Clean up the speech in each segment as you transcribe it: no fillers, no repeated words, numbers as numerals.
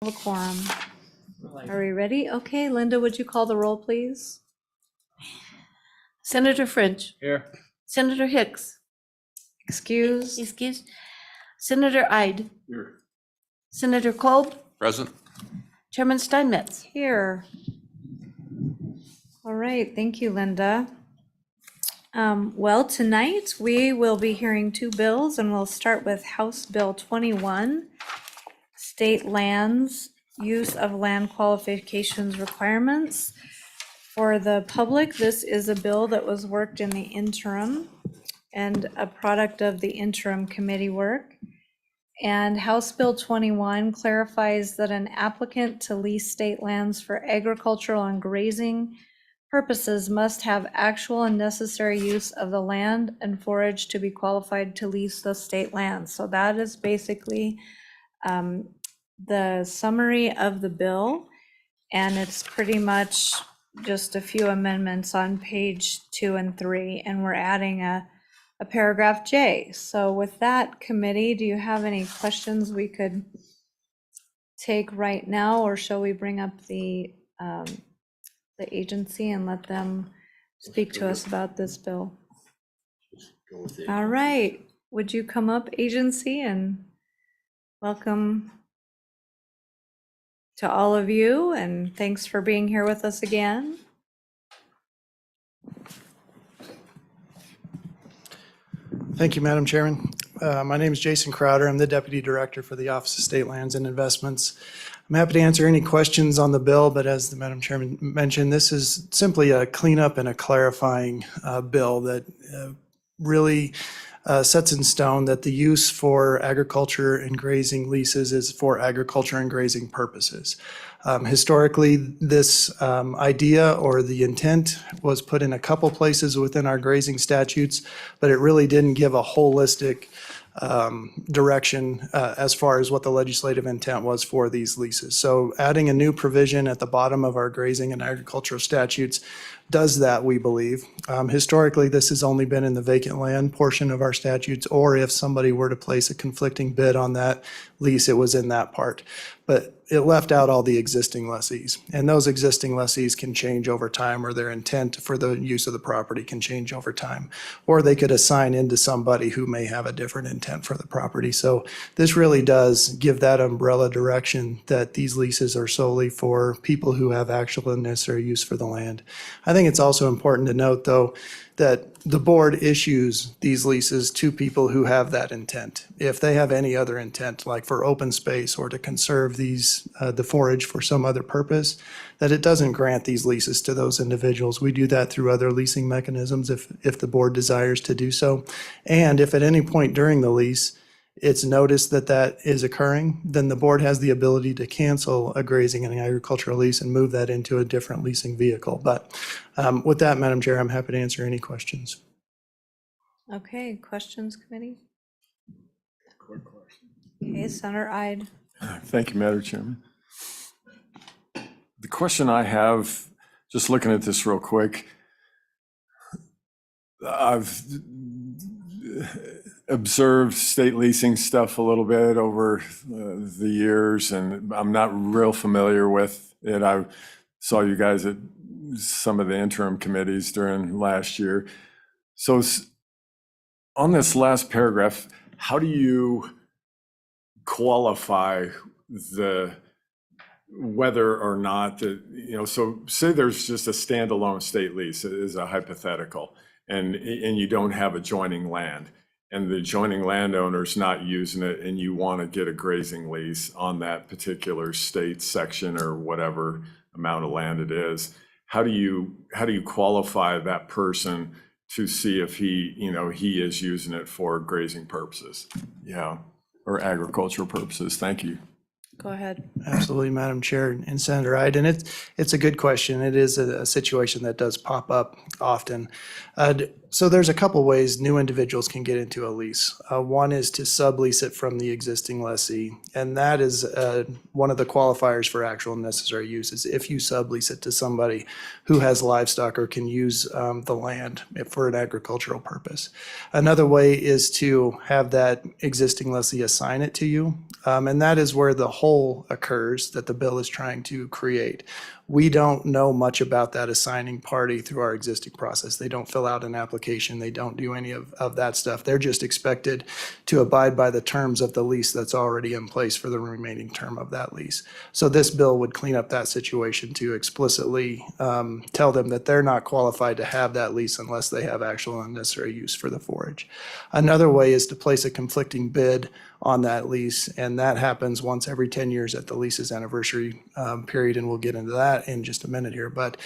A quorum. Are we ready? Okay, Linda, would you call the roll, please? Senator French. Here. Senator Hicks. Excuse. Excuse. Senator Ide. Here. Senator Kolb. Present. Chairman Steinmetz. Here. All right, thank you, Linda. Well, tonight we will be hearing two bills, and we'll start with House Bill 21, State Lands, Use of Land Qualifications Requirements. For the public, this is a bill that was worked in the interim and a product of the interim committee work. And House Bill 21 clarifies that an applicant to lease state lands for agricultural and grazing purposes must have actual and necessary use of the land and forage to be qualified to lease the state lands. So that is basically the summary of the bill, and it's pretty much just a few amendments on page 2 and 3, and we're adding a paragraph J. So with that, committee, do you have any questions we could take right now, or shall we bring up the agency and let them speak to us about this bill? All right, would you come up, agency, and welcome to all of you, and thanks for being here with us again. Thank you, Madam Chairman. My name is Jason Crowder. I'm the Deputy Director for the Office of State Lands and Investments. I'm happy to answer any questions on the bill, but as the Madam Chairman mentioned, this is simply a cleanup and a clarifying bill that really sets in stone that the use for agriculture and grazing leases is for agriculture and grazing purposes. Historically, this idea or the intent was put in a couple places within our grazing statutes, but it really didn't give a holistic direction as far as what the legislative intent was for these leases. So adding a new provision at the bottom of our grazing and agricultural statutes does that, we believe. Historically, this has only been in the vacant land portion of our statutes, or if somebody were to place a conflicting bid on that lease, it was in that part. But it left out all the existing lessees, and those existing lessees can change over time, or their intent for the use of the property can change over time, or they could assign into somebody who may have a different intent for the property. So this really does give that umbrella direction that these leases are solely for people who have actual and necessary use for the land. I think it's also important to note, though, that the board issues these leases to people who have that intent. If they have any other intent, like for open space or to conserve these, the forage for some other purpose, that it doesn't grant these leases to those individuals. We do that through other leasing mechanisms if the board desires to do so. And if at any point during the lease, it's noticed that that is occurring, then the board has the ability to cancel a grazing and agricultural lease and move that into a different leasing vehicle. But with that, Madam Chair, I'm happy to answer any questions. Okay, questions, committee? Okay, Senator Ide. Thank you, Madam Chairman. The question I have, just looking at this real quick, I've observed state leasing stuff a little bit over the years, and I'm not real familiar with it. I saw you guys at some of the interim committees during last year. So on this last paragraph, how do you qualify the whether or not that, so say there's just a standalone state lease is a hypothetical, and you don't have adjoining land, and the adjoining landowner's not using it, and you want to get a grazing lease on that particular state section or whatever amount of land it is. How do you qualify that person to see if he is using it for grazing purposes, or agricultural purposes? Thank you. Go ahead. Absolutely, Madam Chair and Senator Ide, and it's a good question. It is a situation that does pop up often. So there's a couple ways new individuals can get into a lease. One is to sublease it from the existing lessee, and that is one of the qualifiers for actual and necessary use is if you sublease it to somebody who has livestock or can use the land for an agricultural purpose. Another way is to have that existing lessee assign it to you, and that is where the whole hole occurs that the bill is trying to create. We don't know much about that assigning party through our existing process. They don't fill out an application. They don't do any of that stuff. They're just expected to abide by the terms of the lease that's already in place for the remaining term of that lease. So this bill would clean up that situation to explicitly tell them that they're not qualified to have that lease unless they have actual and necessary use for the forage. Another way is to place a conflicting bid on that lease, and that happens once every 10 years at the lease's anniversary period, and we'll get into that in just a minute here. But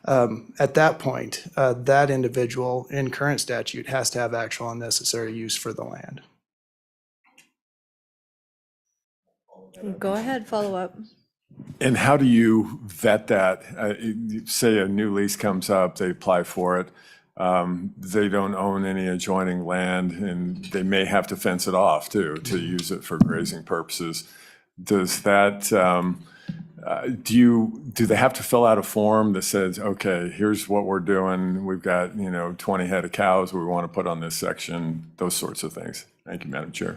at that point, that individual in current statute has to have actual and necessary use for the land. Go ahead, follow up. And how do you vet that? Say a new lease comes up, they apply for it. They don't own any adjoining land, and they may have to fence it off too, to use it for grazing purposes. Does that, do they have to fill out a form that says, okay, here's what we're doing. We've got, 20 head of cows we want to put on this section, those sorts of things. Thank you, Madam Chair.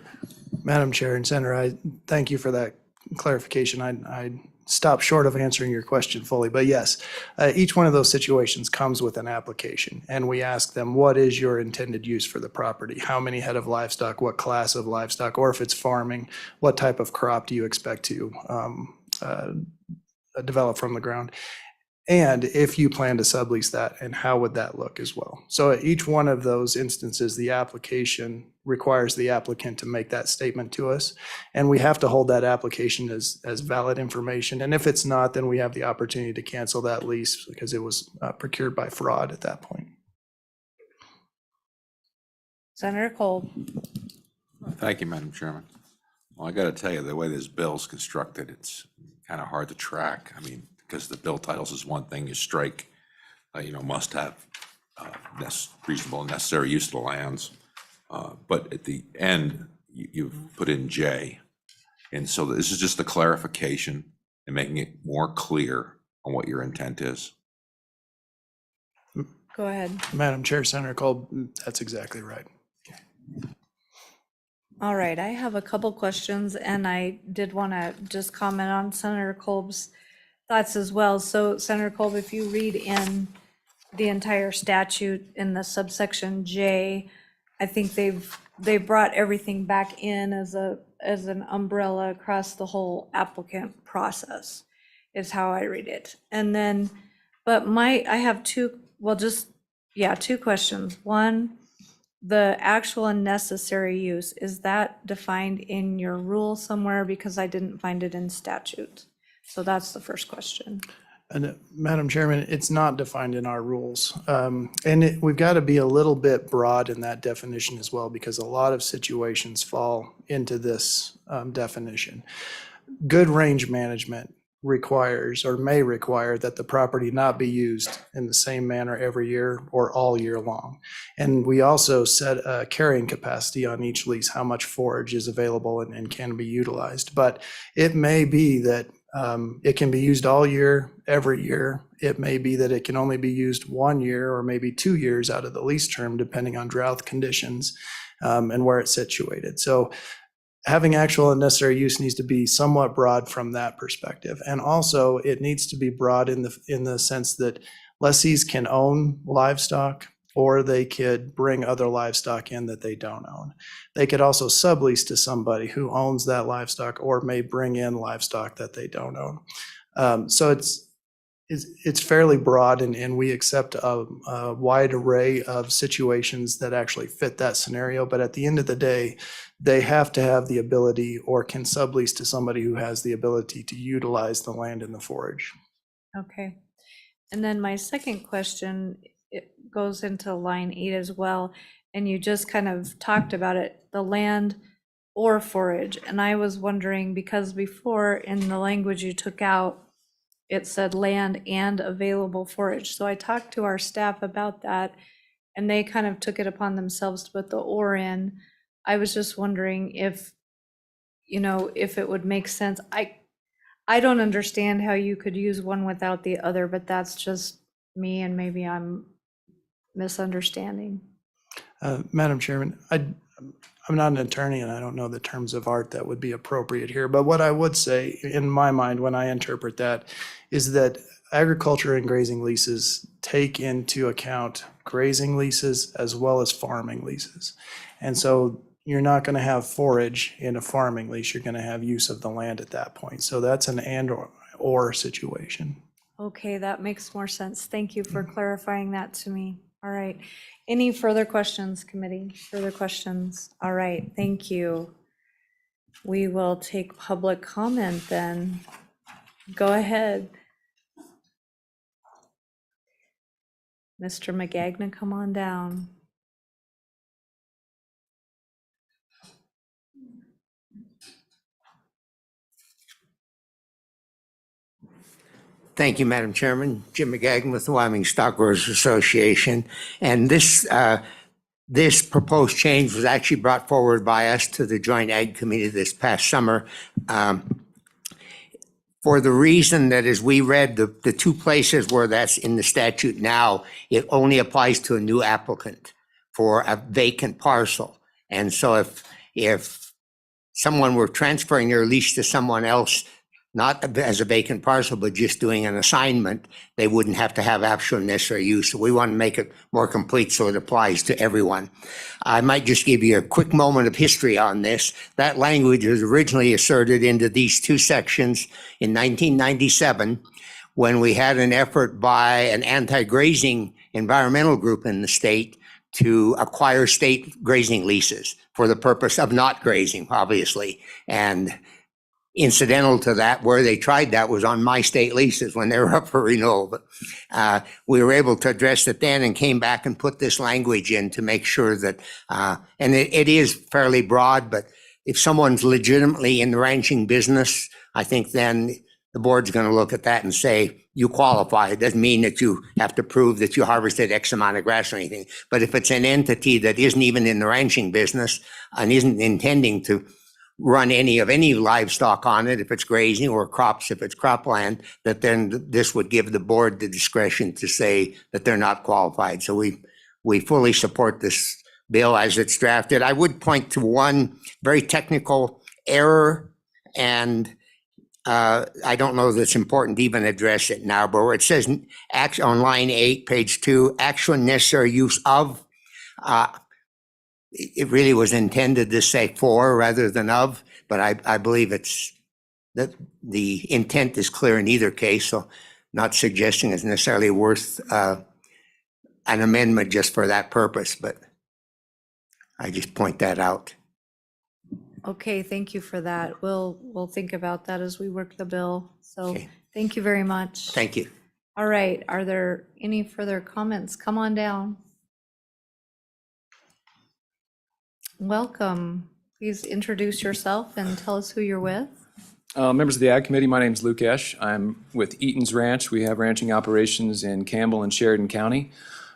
Madam Chair and Senator, I thank you for that clarification. I stopped short of answering your question fully, but yes, each one of those situations comes with an application, and we ask them, what is your intended use for the property? How many head of livestock, what class of livestock, or if it's farming, what type of crop do you expect to develop from the ground? And if you plan to sublease that, and how would that look as well? So at each one of those instances, the application requires the applicant to make that statement to us. And we have to hold that application as valid information. And if it's not, then we have the opportunity to cancel that lease because it was procured by fraud at that point. Senator Kolb. Thank you, Madam Chairman. Well, I got to tell you, the way this bill's constructed, it's kind of hard to track. I mean, because the bill titles is one thing, you strike, must have reasonable and necessary use of the lands. But at the end, you've put in J. And so this is just a clarification and making it more clear on what your intent is. Go ahead. Madam Chair, Senator Kolb, that's exactly right. All right, I have a couple questions, and I did want to just comment on Senator Kolb's thoughts as well. So Senator Kolb, if you read in the entire statute in the subsection J, I think they've brought everything back in as an umbrella across the whole applicant process, is how I read it. And then, but I have two questions. One, the actual and necessary use, is that defined in your rule somewhere? Because I didn't find it in statute. So that's the first question. And Madam Chairman, it's not defined in our rules. We've got to be a little bit broad in that definition as well, because a lot of situations fall into this definition. Good range management requires or may require that the property not be used in the same manner every year or all year long. And we also set a carrying capacity on each lease, how much forage is available and can be utilized. But it may be that it can be used all year, every year. It may be that it can only be used 1 year or maybe 2 years out of the lease term, depending on drought conditions and where it's situated. So having actual and necessary use needs to be somewhat broad from that perspective. And also it needs to be broad in the sense that lessees can own livestock, or they could bring other livestock in that they don't own. They could also sublease to somebody who owns that livestock or may bring in livestock that they don't own. So it's fairly broad, and we accept a wide array of situations that actually fit that scenario. But at the end of the day, they have to have the ability or can sublease to somebody who has the ability to utilize the land and the forage. Okay. And then my second question, it goes into line 8 as well. And you just kind of talked about it, the land or forage. And I was wondering, because before in the language you took out, it said land and available forage. So I talked to our staff about that, and they kind of took it upon themselves to put the or in. I was just wondering if it would make sense. I don't understand how you could use one without the other, but that's just me, and maybe I'm misunderstanding. Madam Chairman, I'm not an attorney and I don't know the terms of art that would be appropriate here, but what I would say in my mind when I interpret that is that agriculture and grazing leases take into account grazing leases as well as farming leases. And so you're not going to have forage in a farming lease, you're going to have use of the land at that point. So that's an and or situation. Okay, that makes more sense. Thank you for clarifying that to me. All right. Any further questions, committee? Further questions? All right, thank you. We will take public comment then. Go ahead. Mr. McGagnon, come on down. Thank you, Madam Chairman. Jim McGagnon with the Wyoming Stockgrowers Association. And this proposed change was actually brought forward by us to the Joint Ag Committee this past summer for the reason that as we read the two places where that's in the statute now, it only applies to a new applicant for a vacant parcel. And so if someone were transferring their lease to someone else, not as a vacant parcel, but just doing an assignment, they wouldn't have to have actual necessary use. So we want to make it more complete so it applies to everyone. I might just give you a quick moment of history on this. That language was originally asserted into these two sections in 1997 when we had an effort by an anti-grazing environmental group in the state to acquire state grazing leases for the purpose of not grazing, obviously. And incidental to that, where they tried that was on my state leases when they were up for renewal. But we were able to address it then and came back and put this language in to make sure that, and it is fairly broad, but if someone's legitimately in the ranching business, I think then the board's going to look at that and say, you qualify. It doesn't mean that you have to prove that you harvested X amount of grass or anything. But if it's an entity that isn't even in the ranching business and isn't intending to run any livestock on it, if it's grazing, or crops, if it's cropland, that then this would give the board the discretion to say that they're not qualified. So we fully support this bill as it's drafted. I would point to one very technical error, and I don't know that it's important to even address it now, but where it says on line 8, page 2, actual necessary use of, it really was intended to say for rather than of, but I believe it's that the intent is clear in either case, so not suggesting it's necessarily worth an amendment just for that purpose, but I just point that out. Okay, thank you for that. We'll think about that as we work the bill. So Okay. thank you very much. Thank you. All right, are there any further comments? Come on down. Welcome. Please introduce yourself and tell us who you're with. Members of the Ag Committee, my name is Luke Esch. I'm with Eaton's Ranch. We have ranching operations in Campbell and Sheridan County.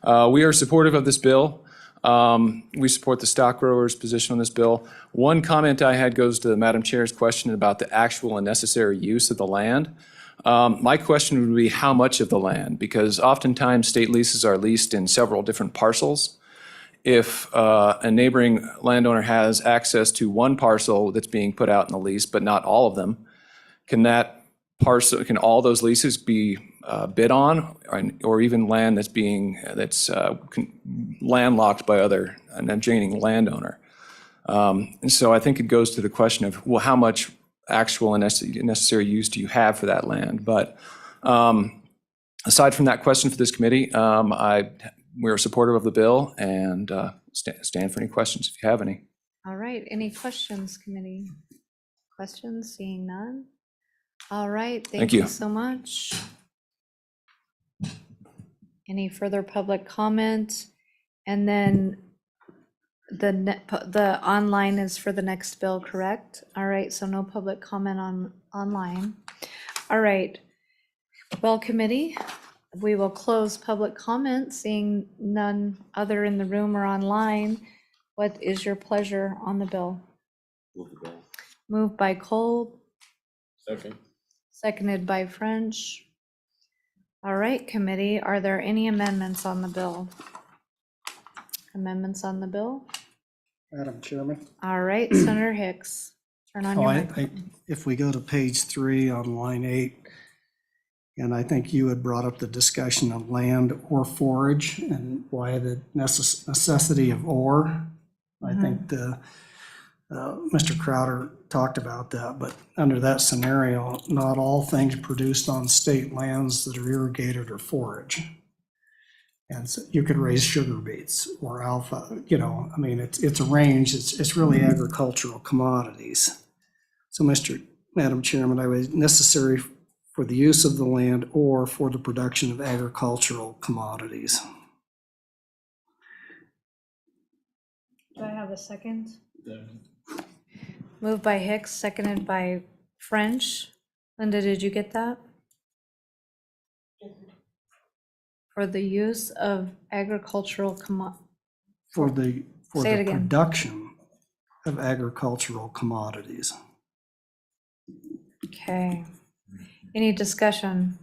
We are supportive of this bill. We support the stock growers' position on this bill. One comment I had goes to the Madam Chair's question about the actual and necessary use of the land. My question would be how much of the land, because oftentimes state leases are leased in several different parcels. If a neighboring landowner has access to one parcel that's being put out in the lease, but not all of them, can all those leases be bid on, or even land that's landlocked by an adjoining landowner? And so I think it goes to the question of, well, how much actual and necessary use do you have for that land? But aside from that question for this committee, we're supportive of the bill and stand for any questions if you have any. All right, any questions, committee? Questions? Seeing none? All right, thank you you. so much. Any further public comment? And then the online is for the next bill, correct? All right, so no public comment online. All right, well, committee, we will close public comment, seeing none other in the room or online. What is your pleasure on the bill? Moved by Kolb. Second. Seconded by French. All right, committee, are there any amendments on the bill? Amendments on the bill? Madam Chairman. All right, Senator Hicks, turn on Oh, your mic. if we go to page 3 on line 8, and I think you had brought up the discussion of land or forage and why the necessity of or. I think Mr. Crowder talked about that, but under that scenario, not all things produced on state lands that are irrigated are forage. And so you could raise sugar beets or alfalfa, I mean, it's a range, it's really agricultural commodities. So Madam Chairman, I was necessary for the use of the land or for the production of agricultural commodities. Do I have a second? Moved by Hicks, seconded by French. Linda, did you get that? For the use of agricultural For the Say it again. production of agricultural commodities. Okay. Any discussion?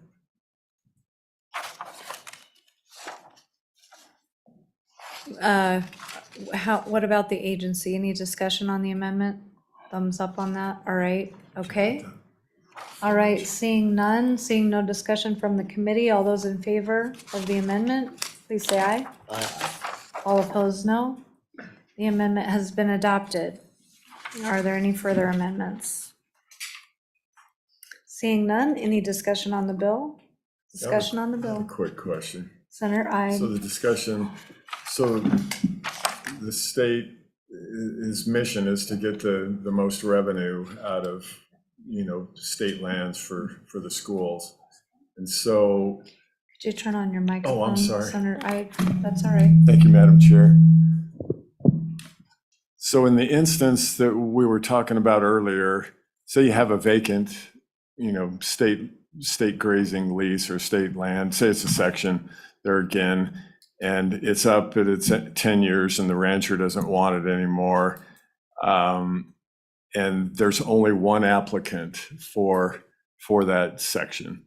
What about the agency? Any discussion on the amendment? Thumbs up on that? All right, okay. All right, seeing none, seeing no discussion from the committee, all those in favor of the amendment, please say aye. Aye. All opposed, no. The amendment has been adopted. Are there any further amendments? Seeing none, any discussion on the bill? Discussion on the A bill. quick question. Senator So Ide. the discussion, so the state, his mission is to get the most revenue out of, state lands for the schools. And so, Could you turn on your microphone? sorry. Senator Ide, that's all right. thank you, Madam Chair. So in the instance that we were talking about earlier, say you have a vacant, state grazing lease or state land, say it's a section there again, and it's up at its 10 years and the rancher doesn't want it anymore. And there's only one applicant for that section.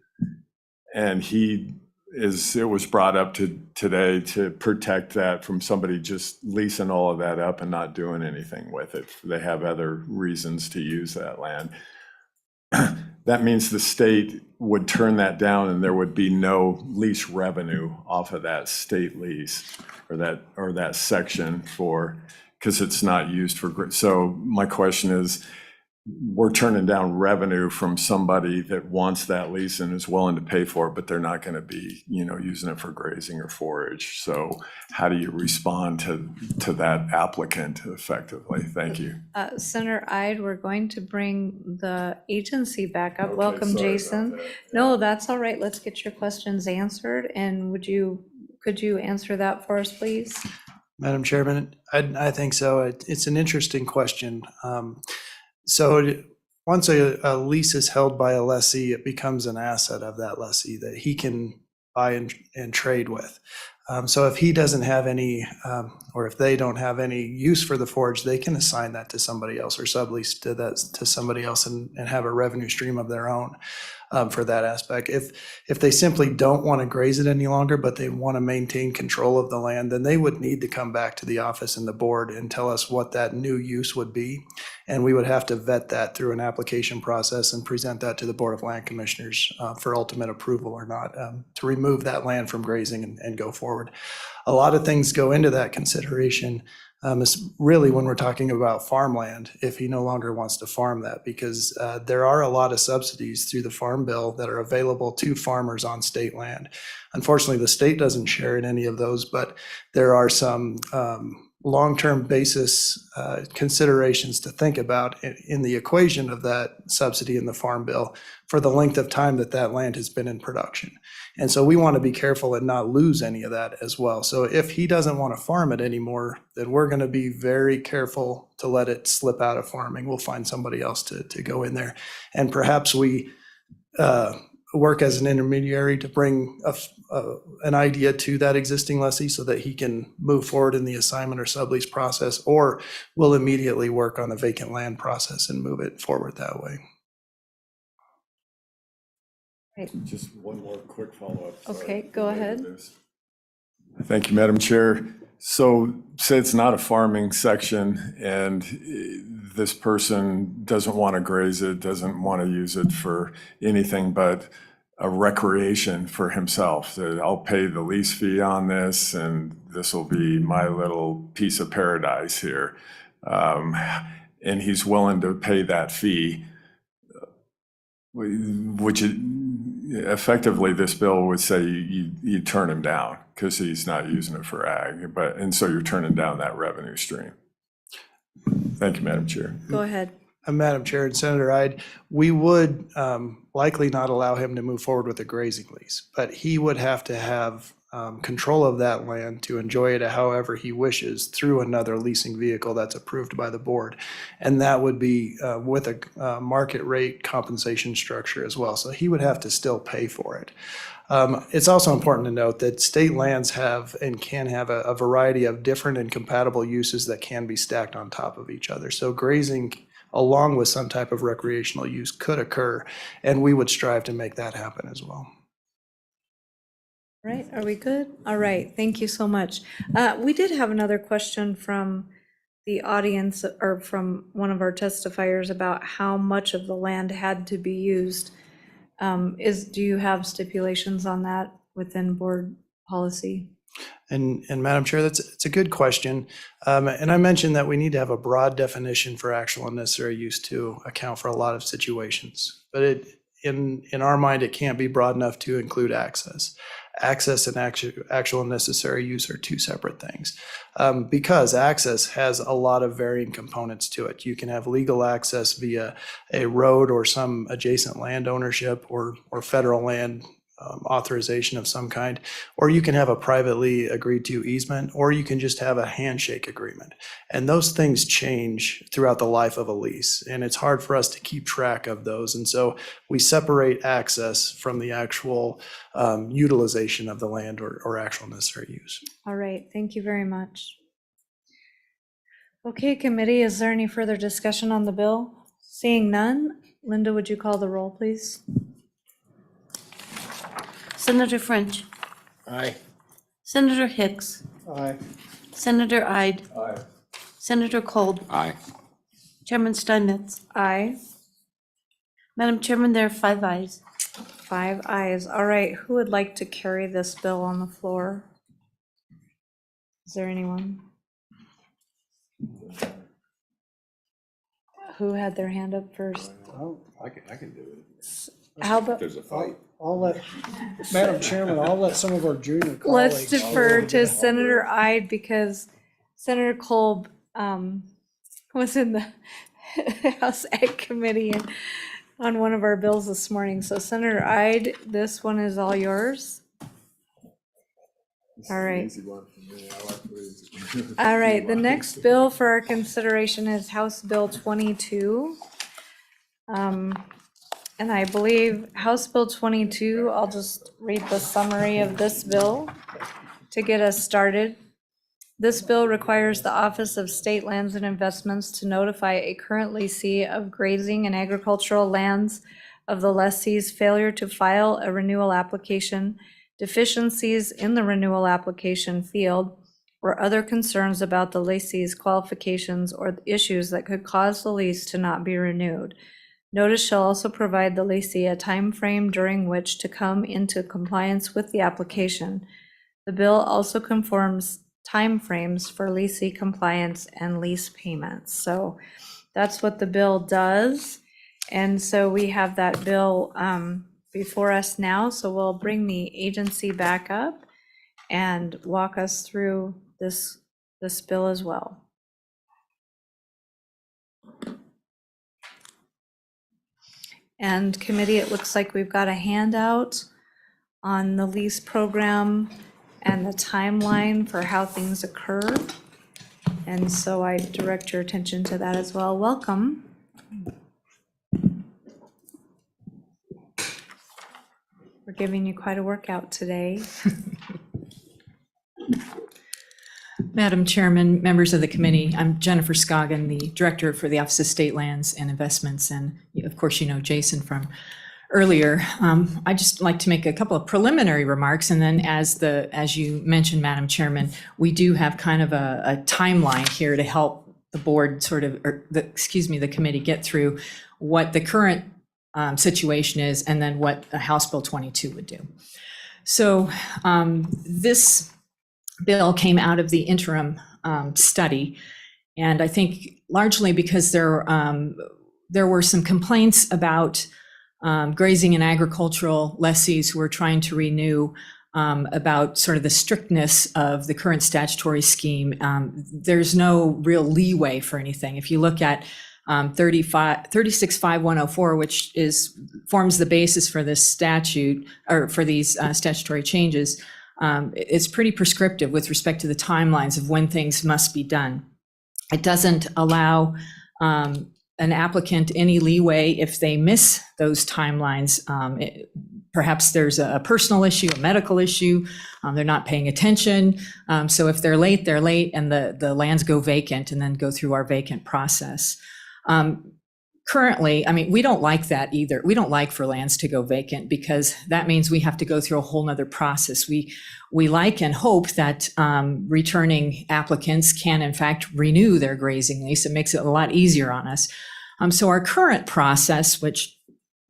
And it was brought up today to protect that from somebody just leasing all of that up and not doing anything with it. They have other reasons to use that land. That means the state would turn that down and there would be no lease revenue off of that state lease or that section because it's not used for. So my question is, we're turning down revenue from somebody that wants that lease and is willing to pay for it, but they're not going to be, using it for grazing or forage. So how do you respond to that applicant effectively? Thank you. Senator Ide, we're going to bring the agency back up. Okay, Welcome, sorry about Jason. that. No, that's all right. Let's get your questions answered. And could you answer that for us, please? Madam Chairman, I think so. It's an interesting question. So once a lease is held by a lessee, it becomes an asset of that lessee that he can buy and trade with. So if he doesn't have any, or if they don't have any use for the forage, they can assign that to somebody else or sublease to somebody else and have a revenue stream of their own for that aspect. If they simply don't want to graze it any longer, but they want to maintain control of the land, then they would need to come back to the office and the board and tell us what that new use would be. And we would have to vet that through an application process and present that to the Board of Land Commissioners for ultimate approval or not, to remove that land from grazing and go forward. A lot of things go into that consideration. Is really when we're talking about farmland, if he no longer wants to farm that, because there are a lot of subsidies through the Farm Bill that are available to farmers on state land. Unfortunately, the state doesn't share in any of those, but there are some long-term basis considerations to think about in the equation of that subsidy in the Farm Bill for the length of time that land has been in production. And so we want to be careful and not lose any of that as well. So if he doesn't want to farm it anymore, then we're going to be very careful to let it slip out of farming. We'll find somebody else to go in there. And perhaps we work as an intermediary to bring an idea to that existing lessee so that he can move forward in the assignment or sublease process, or we'll immediately work on the vacant land process and move it forward that way. Just one more quick follow-up. Sorry. Okay, go ahead. Thank you, Madam Chair. So say it's not a farming section and this person doesn't want to graze it, doesn't want to use it for anything but a recreation for himself. That I'll pay the lease fee on this and this will be my little piece of paradise here. And he's willing to pay that fee, which effectively this bill would say you turn him down because he's not using it for ag, and so you're turning down that revenue stream. Thank you, Madam Chair. Go ahead. Madam Chair and Senator Ide, we would likely not allow him to move forward with a grazing lease, but he would have to have control of that land to enjoy it however he wishes through another leasing vehicle that's approved by the board. And that would be with a market rate compensation structure as well. So he would have to still pay for it. It's also important to note that state lands have and can have a variety of different and compatible uses that can be stacked on top of each other. So grazing along with some type of recreational use could occur, and we would strive to make that happen as well. All right, are we good? All right, thank you so much. We did have another question from the audience or from one of our testifiers about how much of the land had to be used. Do you have stipulations on that within board policy? And Madam Chair, it's a good question. And I mentioned that we need to have a broad definition for actual and necessary use to account for a lot of situations. But in our mind, it can't be broad enough to include access. Access and actual and necessary use are two separate things. Because access has a lot of varying components to it. You can have legal access via a road or some adjacent land ownership or federal land authorization of some kind, or you can have a privately agreed to easement, or you can just have a handshake agreement. And those things change throughout the life of a lease, and it's hard for us to keep track of those. And so we separate access from the actual utilization of the land or actual necessary use. All right, thank you very much. Okay, committee, is there any further discussion on the bill? Seeing none, Linda, would you call the roll, please? Senator French. Aye. Senator Hicks. Aye. Senator Ide. Aye. Senator Kolb. Aye. Chairman Steinmetz. Aye. Madam Chairman, there are 5 ayes. 5 ayes. All right, who would like to carry this bill on the floor? Is there anyone? Who had their hand up first? I can do it. How about, There's a fight. I'll let, Madam Chairman, I'll let some of our junior colleagues. let's defer to Senator Ide because Senator Kolb was in the House Ag Committee and on one of our bills this morning. So Senator Ide, this one is all yours. All right. All right, the next bill for our consideration is House Bill 22. And I believe House Bill 22, I'll just read the summary of this bill to get us started. This bill requires the Office of State Lands and Investments to notify a current lessee of grazing and agricultural lands of the lessee's failure to file a renewal application, deficiencies in the renewal application field, or other concerns about the lessee's qualifications or issues that could cause the lease to not be renewed. Notice shall also provide the lessee a time frame during which to come into compliance with the application. The bill also conforms timeframes for lessee compliance and lease payments. So that's what the bill does. And so we have that bill before us now. So we'll bring the agency back up and walk us through this bill as well. And committee, it looks like we've got a handout on the lease program and the timeline for how things occur. And so I direct your attention to that as well. Welcome. We're giving you quite a workout today. Madam Chairman, members of the committee, I'm Jennifer Scoggin, the Director for the Office of State Lands and Investments. And of course, you know Jason from earlier, I'd just like to make a couple of preliminary remarks. And then as you mentioned, Madam Chairman, we do have kind of a timeline here to help the board the committee get through what the current situation is and then what House Bill 22 would do. So this bill came out of the interim study, and I think largely because there were some complaints about grazing and agricultural lessees who were trying to renew about sort of the strictness of the current statutory scheme. There's no real leeway for anything. If you look at 365104, which forms the basis for this statute, or for these statutory changes, it's pretty prescriptive with respect to the timelines of when things must be done. It doesn't allow an applicant any leeway if they miss those timelines. Perhaps there's a personal issue, a medical issue, they're not paying attention. So if they're late, and the lands go vacant and then go through our vacant process. Currently, I mean, we don't like that either. We don't like for lands to go vacant because that means we have to go through a whole nother process. We like and hope that returning applicants can in fact renew their grazing lease. It makes it a lot easier on us. So our current process, which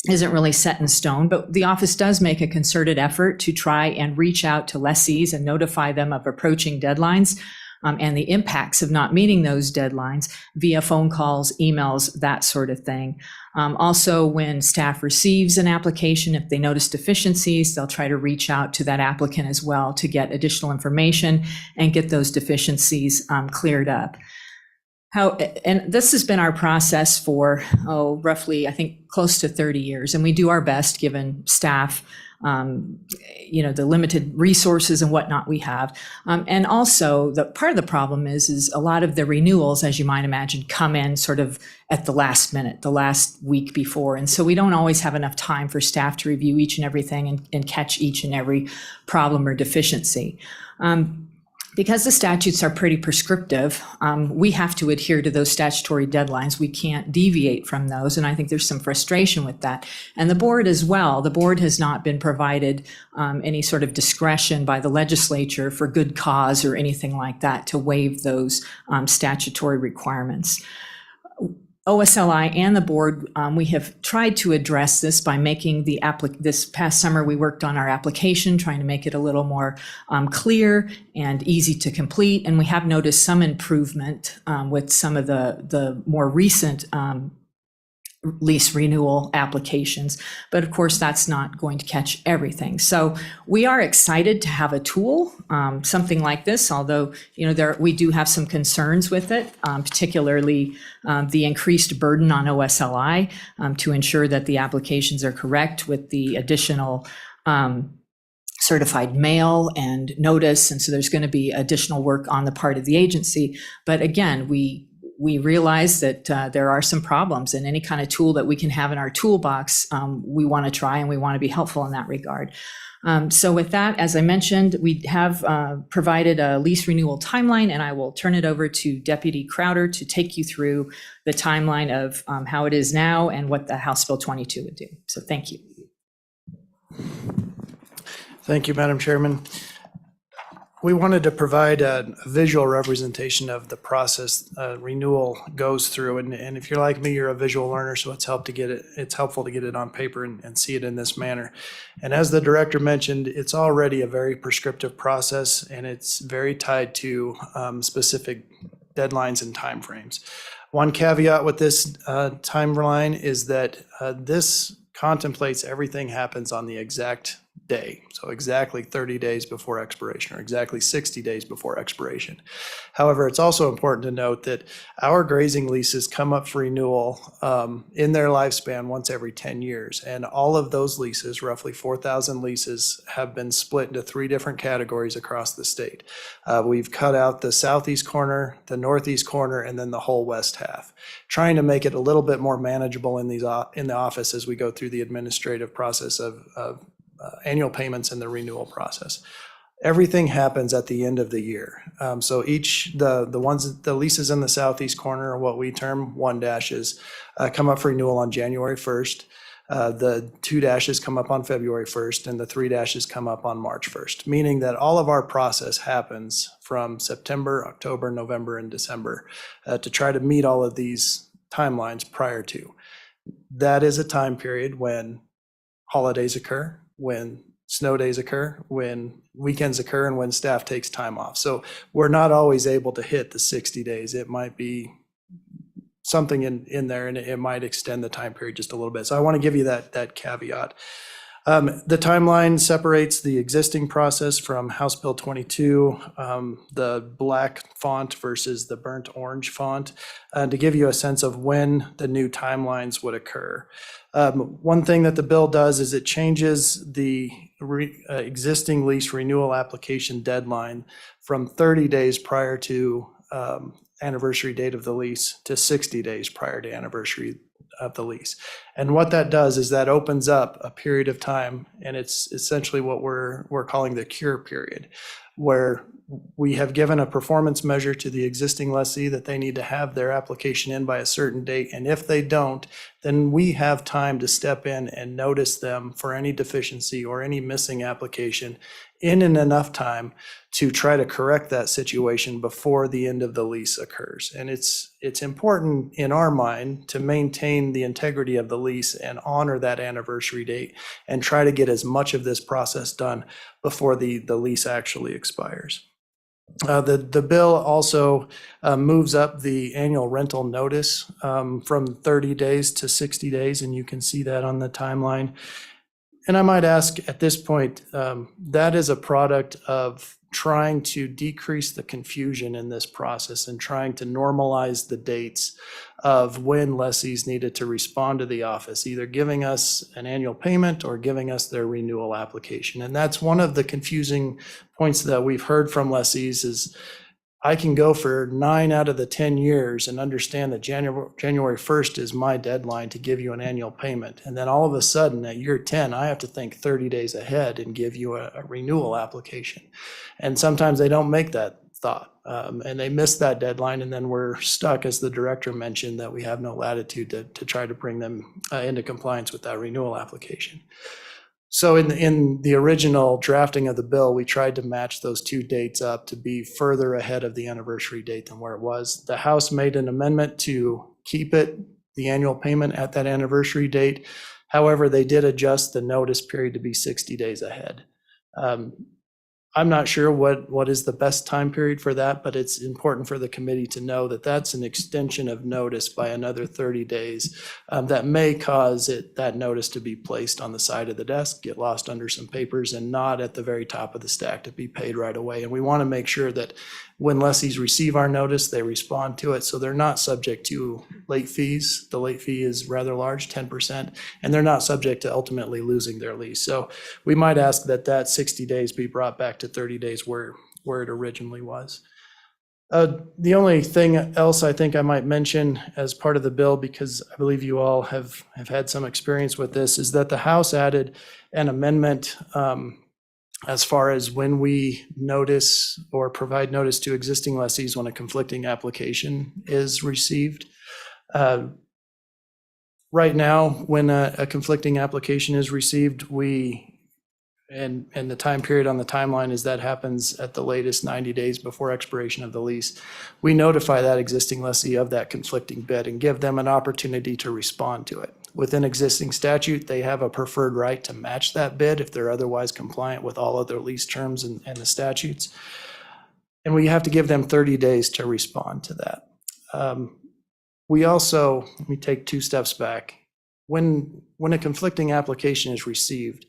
isn't really set in stone, but the office does make a concerted effort to try and reach out to lessees and notify them of approaching deadlines and the impacts of not meeting those deadlines via phone calls, emails, that sort of thing. Also, when staff receives an application, if they notice deficiencies, they'll try to reach out to that applicant as well to get additional information and get those deficiencies cleared up. And this has been our process for, roughly, I think, close to 30 years. And we do our best, given staff, the limited resources and whatnot we have. And also, part of the problem is a lot of the renewals, as you might imagine, come in sort of at the last minute, the last week before. And so we don't always have enough time for staff to review each and everything and catch each and every problem or deficiency. Because the statutes are pretty prescriptive, we have to adhere to those statutory deadlines. We can't deviate from those, and I think there's some frustration with that. And the board as well. The board has not been provided any sort of discretion by the legislature for good cause or anything like that to waive those statutory requirements. OSLI and the board, we have tried to address this by making this past summer, we worked on our application, trying to make it a little more clear and easy to complete. And we have noticed some improvement with some of the more recent lease renewal applications. But of course, that's not going to catch everything. So we are excited to have a tool, something like this, although, we do have some concerns with it, particularly the increased burden on OSLI to ensure that the applications are correct with the additional certified mail and notice. And so there's going to be additional work on the part of the agency. But again, we realize that there are some problems, and any kind of tool that we can have in our toolbox, we want to try, and we want to be helpful in that regard. So with that, as I mentioned, we have provided a lease renewal timeline, and I will turn it over to Deputy Crowder to take you through the timeline of how it is now and what the House Bill 22 would do. So thank you. Thank you, Madam Chairman. We wanted to provide a visual representation of the process renewal goes through. And if you're like me, you're a visual learner, so it's helpful to get it on paper and see it in this manner. And as the director mentioned, it's already a very prescriptive process, and it's very tied to specific deadlines and timeframes. One caveat with this timeline is that this contemplates everything happens on the exact day. So exactly 30 days before expiration, or exactly 60 days before expiration. However, it's also important to note that our grazing leases come up for renewal in their lifespan once every 10 years. And all of those leases, roughly 4,000 leases, have been split into 3 different categories across the state. We've cut out the southeast corner, the northeast corner, and then the whole west half, trying to make it a little bit more manageable in the office as we go through the administrative process of annual payments and the renewal process. Everything happens at the end of the year. So the leases in the southeast corner are what we term 1-dashes, come up for renewal on January 1st. The 2 dashes come up on February 1st and the 3 dashes come up on March 1st, meaning that all of our process happens from September, October, November, and December to try to meet all of these timelines prior to. That is a time period when holidays occur, when snow days occur, when weekends occur, and when staff takes time off. So we're not always able to hit the 60 days. It might be something in there, and it might extend the time period just a little bit. So I want to give you that caveat. The timeline separates the existing process from House Bill 22, the black font versus the burnt orange font, to give you a sense of when the new timelines would occur. One thing that the bill does is it changes the existing lease renewal application deadline from 30 days prior to anniversary date of the lease to 60 days prior to anniversary of the lease. And what that does is that opens up a period of time, and it's essentially what we're calling the cure period, where we have given a performance measure to the existing lessee that they need to have their application in by a certain date. And if they don't, then we have time to step in and notice them for any deficiency or any missing application in enough time to try to correct that situation before the end of the lease occurs. And it's important in our mind to maintain the integrity of the lease and honor that anniversary date and try to get as much of this process done before the lease actually expires. The bill also moves up the annual rental notice from 30 days to 60 days, and you can see that on the timeline. And I might ask at this point, that is a product of trying to decrease the confusion in this process and trying to normalize the dates of when lessees needed to respond to the office, either giving us an annual payment or giving us their renewal application. And that's one of the confusing points that we've heard from lessees is I can go for 9 out of the 10 years and understand that January 1st is my deadline to give you an annual payment. And then all of a sudden at year 10, I have to think 30 days ahead and give you a renewal application. And sometimes they don't make that thought and they miss that deadline. And then we're stuck, as the director mentioned, that we have no latitude to try to bring them into compliance with that renewal application. So in the original drafting of the bill, we tried to match those two dates up to be further ahead of the anniversary date than where it was. The House made an amendment to keep the annual payment at that anniversary date. However, they did adjust the notice period to be 60 days ahead. I'm not sure what is the best time period for that, but it's important for the committee to know that that's an extension of notice by another 30 days that may cause that notice to be placed on the side of the desk, get lost under some papers, and not at the very top of the stack to be paid right away. And we want to make sure that when lessees receive our notice, they respond to it, so they're not subject to late fees. The late fee is rather large, 10%, and they're not subject to ultimately losing their lease. So we might ask that 60 days be brought back to 30 days where it originally was. The only thing else I think I might mention as part of the bill, because I believe you all have had some experience with this, is that the House added an amendment as far as when we notice or provide notice to existing lessees when a conflicting application is received. Right now, when a conflicting application is received, and the time period on the timeline is that happens at the latest 90 days before expiration of the lease, we notify that existing lessee of that conflicting bid and give them an opportunity to respond to it. Within existing statute, they have a preferred right to match that bid if they're otherwise compliant with all other lease terms and the statutes. And we have to give them 30 days to respond to that. We also, let me take 2 steps back. When a conflicting application is received,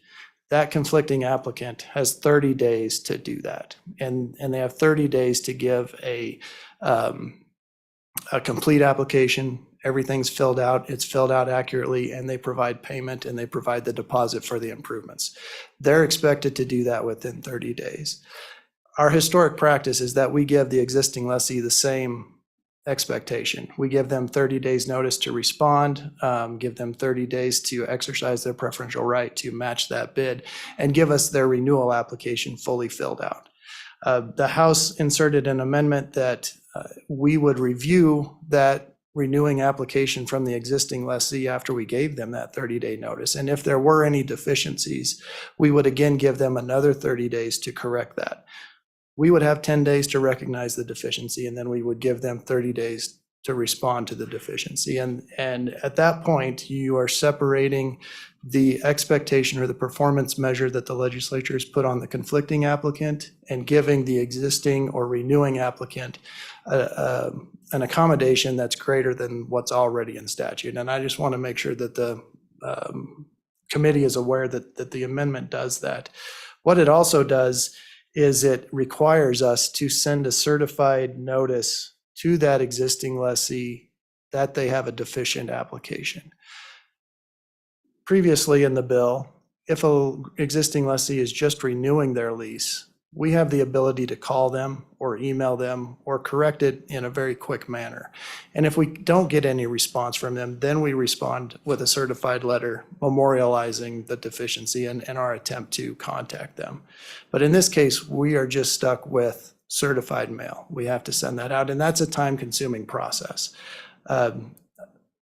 that conflicting applicant has 30 days to do that. And they have 30 days to give a complete application. Everything's filled out, it's filled out accurately, and they provide payment and they provide the deposit for the improvements. They're expected to do that within 30 days. Our historic practice is that we give the existing lessee the same expectation. We give them 30 days notice to respond, give them 30 days to exercise their preferential right to match that bid, and give us their renewal application fully filled out. The House inserted an amendment that we would review that renewing application from the existing lessee after we gave them that 30-day notice. And if there were any deficiencies, we would again give them another 30 days to correct that. We would have 10 days to recognize the deficiency, and then we would give them 30 days to respond to the deficiency. And at that point, you are separating the expectation or the performance measure that the legislature has put on the conflicting applicant and giving the existing or renewing applicant an accommodation that's greater than what's already in statute. And I just want to make sure that the committee is aware that the amendment does that. What it also does is it requires us to send a certified notice to that existing lessee that they have a deficient application. Previously in the bill, if an existing lessee is just renewing their lease, we have the ability to call them or email them or correct it in a very quick manner. And if we don't get any response from them, then we respond with a certified letter memorializing the deficiency and our attempt to contact them. But in this case, we are just stuck with certified mail. We have to send that out, and that's a time-consuming process.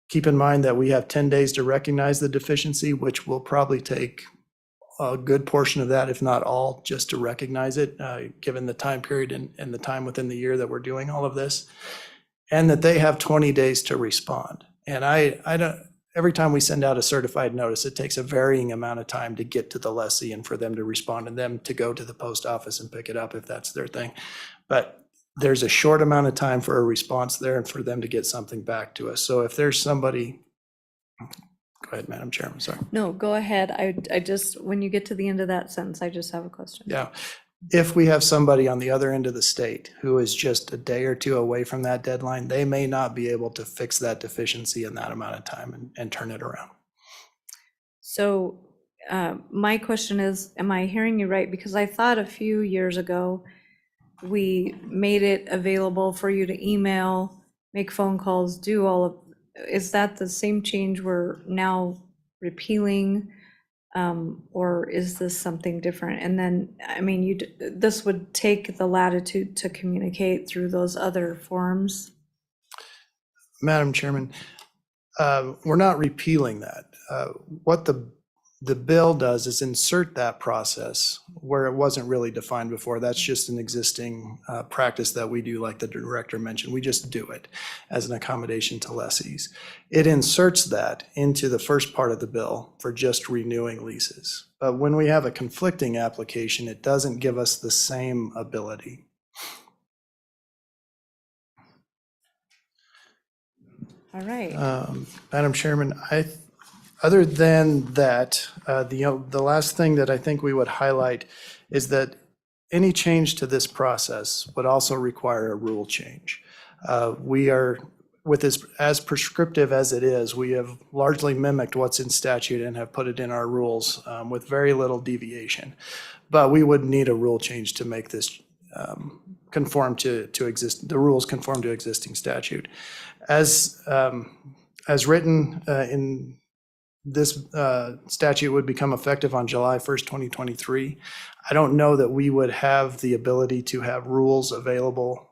Keep in mind that we have 10 days to recognize the deficiency, which will probably take a good portion of that, if not all, just to recognize it, given the time period and the time within the year that we're doing all of this, and that they have 20 days to respond. And I don't, every time we send out a certified notice, it takes a varying amount of time to get to the lessee and for them to respond and them to go to the post office and pick it up if that's their thing. But there's a short amount of time for a response there and for them to get something back to us. So if there's somebody, go ahead, Madam Chairman, sorry. No, go ahead. I just, when you get to the end of that sentence, I just have a question. Yeah. If we have somebody on the other end of the state who is just a day or two away from that deadline, they may not be able to fix that deficiency in that amount of time and turn it around. So my question is, am I hearing you right? Because I thought a few years ago, we made it available for you to email, make phone calls, do all of, is that the same change we're now repealing? Or is this something different? And then, I mean, this would take the latitude to communicate through those other forms? Madam Chairman, we're not repealing that. What the bill does is insert that process where it wasn't really defined before. That's just an existing practice that we do, like the director mentioned. We just do it as an accommodation to lessees. It inserts that into the first part of the bill for just renewing leases. But when we have a conflicting application, it doesn't give us the same ability. All right. Madam Chairman, other than that, the last thing that I think we would highlight is that any change to this process would also require a rule change. We are, with this, as prescriptive as it is, we have largely mimicked what's in statute and have put it in our rules with very little deviation. But we would need a rule change to make this conform to the rules conform to existing statute. As written in this statute would become effective on July 1st, 2023. I don't know that we would have the ability to have rules available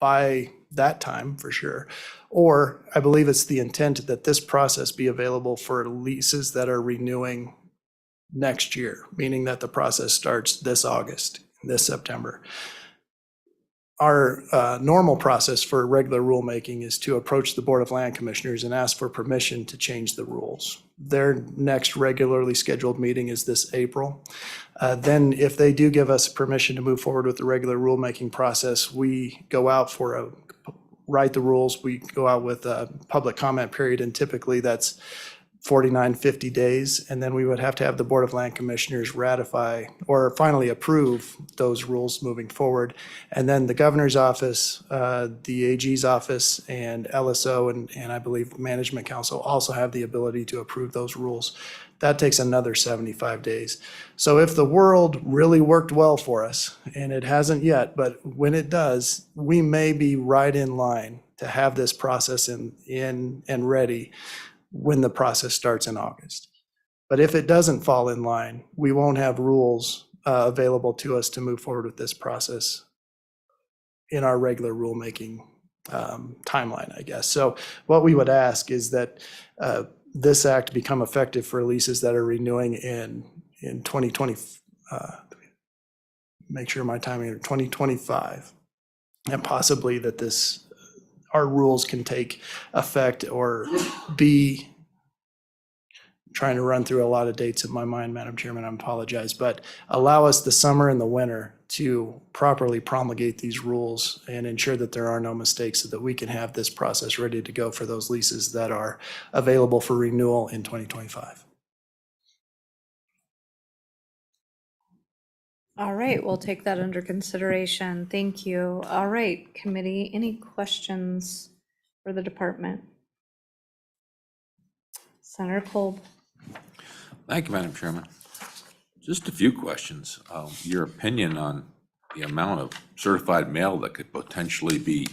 by that time for sure. Or I believe it's the intent that this process be available for leases that are renewing next year, meaning that the process starts this August, this September. Our normal process for regular rulemaking is to approach the Board of Land Commissioners and ask for permission to change the rules. Their next regularly scheduled meeting is this April. Then if they do give us permission to move forward with the regular rulemaking process, we go out for write the rules, we go out with a public comment period, and typically that's 49, 50 days, and then we would have to have the Board of Land Commissioners ratify or finally approve those rules moving forward. And then the governor's office, the AG's office, and LSO, and I believe Management Council also have the ability to approve those rules. That takes another 75 days. So if the world really worked well for us, and it hasn't yet, but when it does, we may be right in line to have this process in and ready when the process starts in August. But if it doesn't fall in line, we won't have rules available to us to move forward with this process in our regular rulemaking timeline, I guess. So what we would ask is that this act become effective for leases that are renewing in 2020, make sure my timing, 2025, and possibly that our rules can take effect or be, trying to run through a lot of dates in my mind, Madam Chairman, I apologize, but allow us the summer and the winter to properly promulgate these rules and ensure that there are no mistakes so that we can have this process ready to go for those leases that are available for renewal in 2025. All right, we'll take that under consideration. Thank you. All right, committee, any questions for the department? Senator Kolb. Thank you, Madam Chairman. Just a few questions. Your opinion on the amount of certified mail that could potentially be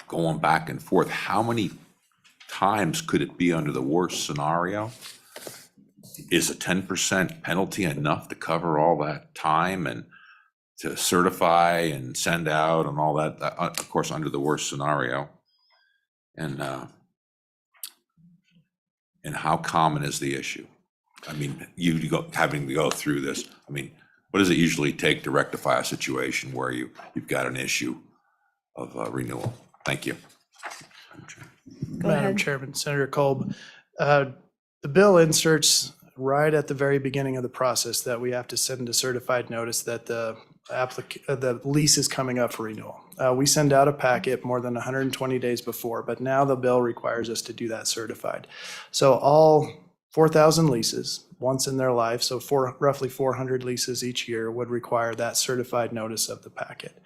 going back and forth. How many times could it be under the worst scenario? Is a 10% penalty enough to cover all that time and to certify and send out and all that? Of course, under the worst scenario. And how common is the issue? I mean, having to go through this. I mean, what does it usually take to rectify a situation where you've got an issue of renewal? Thank you. Go Madam ahead. Chairman, Senator Kolb, the bill inserts right at the very beginning of the process that we have to send a certified notice that the lease is coming up for renewal. We send out a packet more than 120 days before, but now the bill requires us to do that certified. So all 4,000 leases once in their life, so roughly 400 leases each year would require that certified notice of the packet.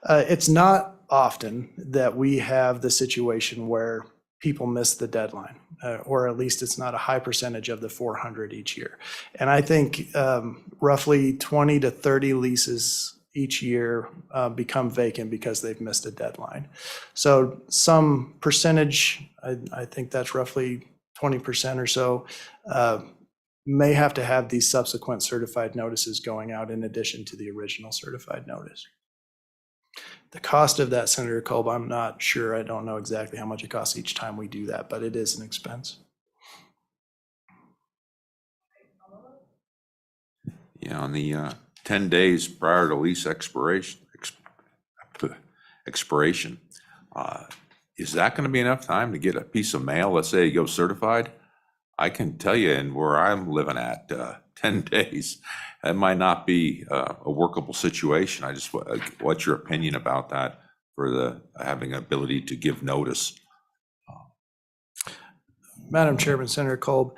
It's not often that we have the situation where people miss the deadline, or at least it's not a high percentage of the 400 each year. And I think roughly 20 to 30 leases each year become vacant because they've missed a deadline. So some percentage, I think that's roughly 20% or so, may have to have these subsequent certified notices going out in addition to the original certified notice. The cost of that, Senator Kolb, I'm not sure. I don't know exactly how much it costs each time we do that, but it is an expense. Yeah, on the 10 days prior to lease expiration, is that going to be enough time to get a piece of mail? Let's say you go certified. I can tell you, and where I'm living at, 10 days, that might not be a workable situation. I just, what's your opinion about that for the having ability to give notice? Madam Chairman, Senator Kolb,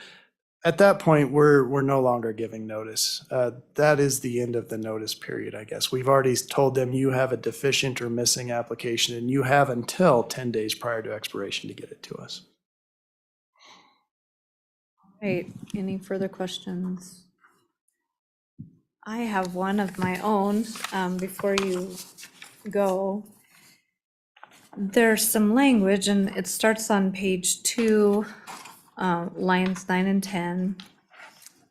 at that point, we're no longer giving notice. That is the end of the notice period, I guess. We've already told them you have a deficient or missing application, and you have until 10 days prior to expiration to get it to us. Right, any further questions? I have one of my own before you go. There's some language, and it starts on page 2, lines 9 and 10.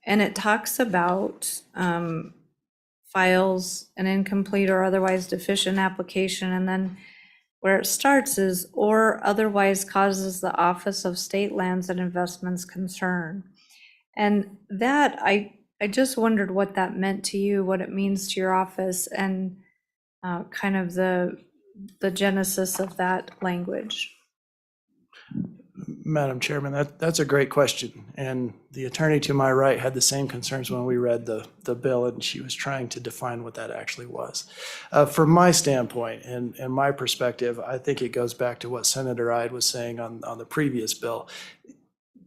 And it talks about files an incomplete or otherwise deficient application. And then where it starts is, or otherwise causes the Office of State Lands and Investments concern. And that, I just wondered what that meant to you, what it means to your office, and kind of the genesis of that language. Madam Chairman, that's a great question. And the attorney to my right had the same concerns when we read the bill, and she was trying to define what that actually was. From my standpoint and my perspective, I think it goes back to what Senator Ide was saying on the previous bill.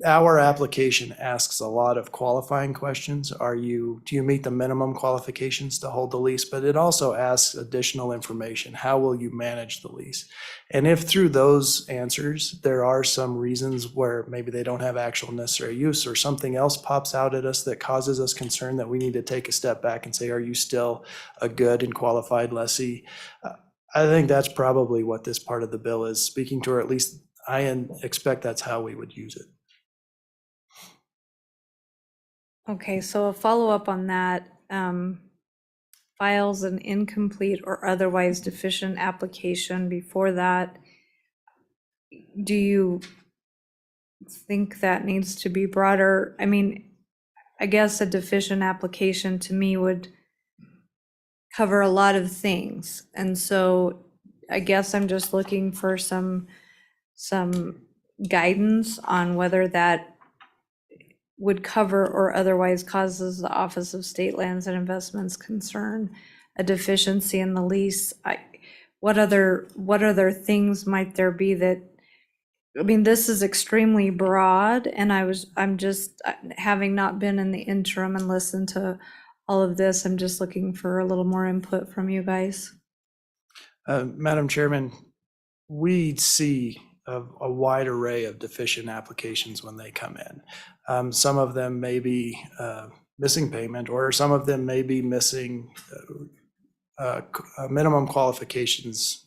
Our application asks a lot of qualifying questions. Do you meet the minimum qualifications to hold the lease? But it also asks additional information. How will you manage the lease? And if through those answers, there are some reasons where maybe they don't have actual necessary use, or something else pops out at us that causes us concern that we need to take a step back and say, are you still a good and qualified lessee? I think that's probably what this part of the bill is speaking to, or at least I expect that's how we would use it. Okay, so a follow-up on that, files an incomplete or otherwise deficient application before that. do you think that needs to be broader? I mean, I guess a deficient application to me would cover a lot of things. And so I guess I'm just looking for some guidance on whether that would cover or otherwise causes the Office of State Lands and Investments concern a deficiency in the lease. What other things might there be that, I mean, this is extremely broad, and I'm just, having not been in the interim and listened to all of this, I'm just looking for a little more input from you guys. Madam Chairman, we see a wide array of deficient applications when they come in. Some of them may be missing payment, or some of them may be missing minimum qualifications,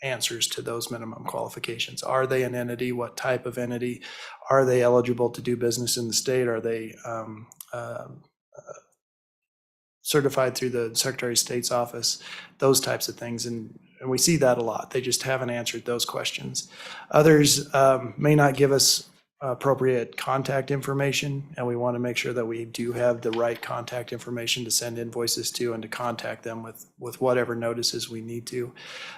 answers to those minimum qualifications. Are they an entity? What type of entity? Are they eligible to do business in the state? Are they certified through the Secretary of State's office? Those types of things. And we see that a lot. They just haven't answered those questions. Others may not give us appropriate contact information, and we want to make sure that we do have the right contact information to send invoices to and to contact them with whatever notices we need to.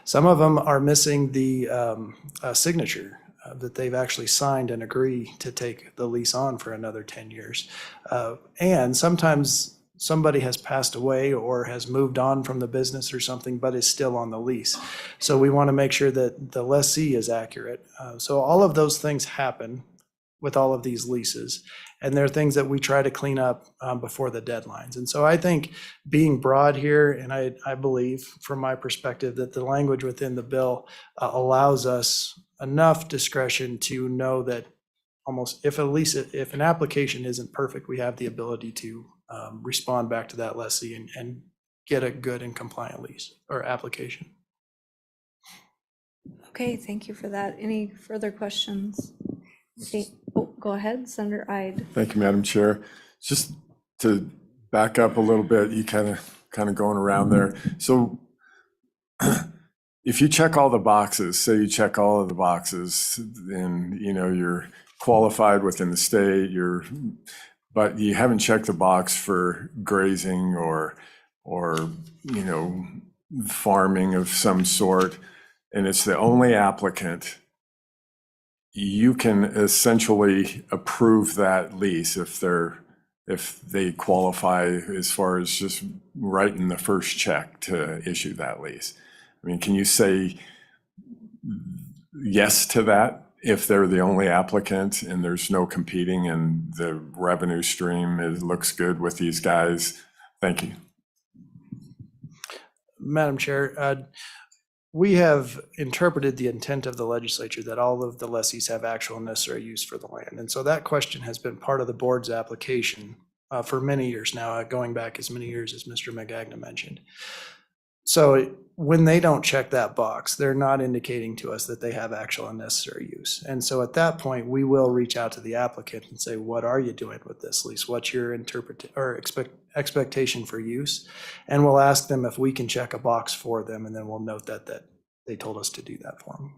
Some of them are missing the signature that they've actually signed and agree to take the lease on for another 10 years. And sometimes somebody has passed away or has moved on from the business or something, but is still on the lease. So we want to make sure that the lessee is accurate. So all of those things happen with all of these leases. And there are things that we try to clean up before the deadlines. And so I think being broad here, and I believe from my perspective that the language within the bill allows us enough discretion to know that almost if an application isn't perfect, we have the ability to respond back to that lessee and get a good and compliant lease or application. Okay, thank you for that. Any further questions? Go ahead, Senator Ide. Thank you, Madam Chair. Just to back up a little bit, you kind of going around there. So if you check all the boxes, say you check all of the boxes, and you're qualified within the state, but you haven't checked the box for grazing or farming of some sort, and it's the only applicant, you can essentially approve that lease if they qualify as far as just writing the first check to issue that lease. I mean, can you say yes to that if they're the only applicant and there's no competing and the revenue stream looks good with these guys? Thank you. Madam Chair, we have interpreted the intent of the legislature that all of the lessees have actual and necessary use for the land. And so that question has been part of the board's application for many years now, going back as many years as Mr. Magagna mentioned. So when they don't check that box, they're not indicating to us that they have actual and necessary use. And so at that point, we will reach out to the applicant and say, what are you doing with this lease? What's your expectation for use? And we'll ask them if we can check a box for them, and then we'll note that they told us to do that for them.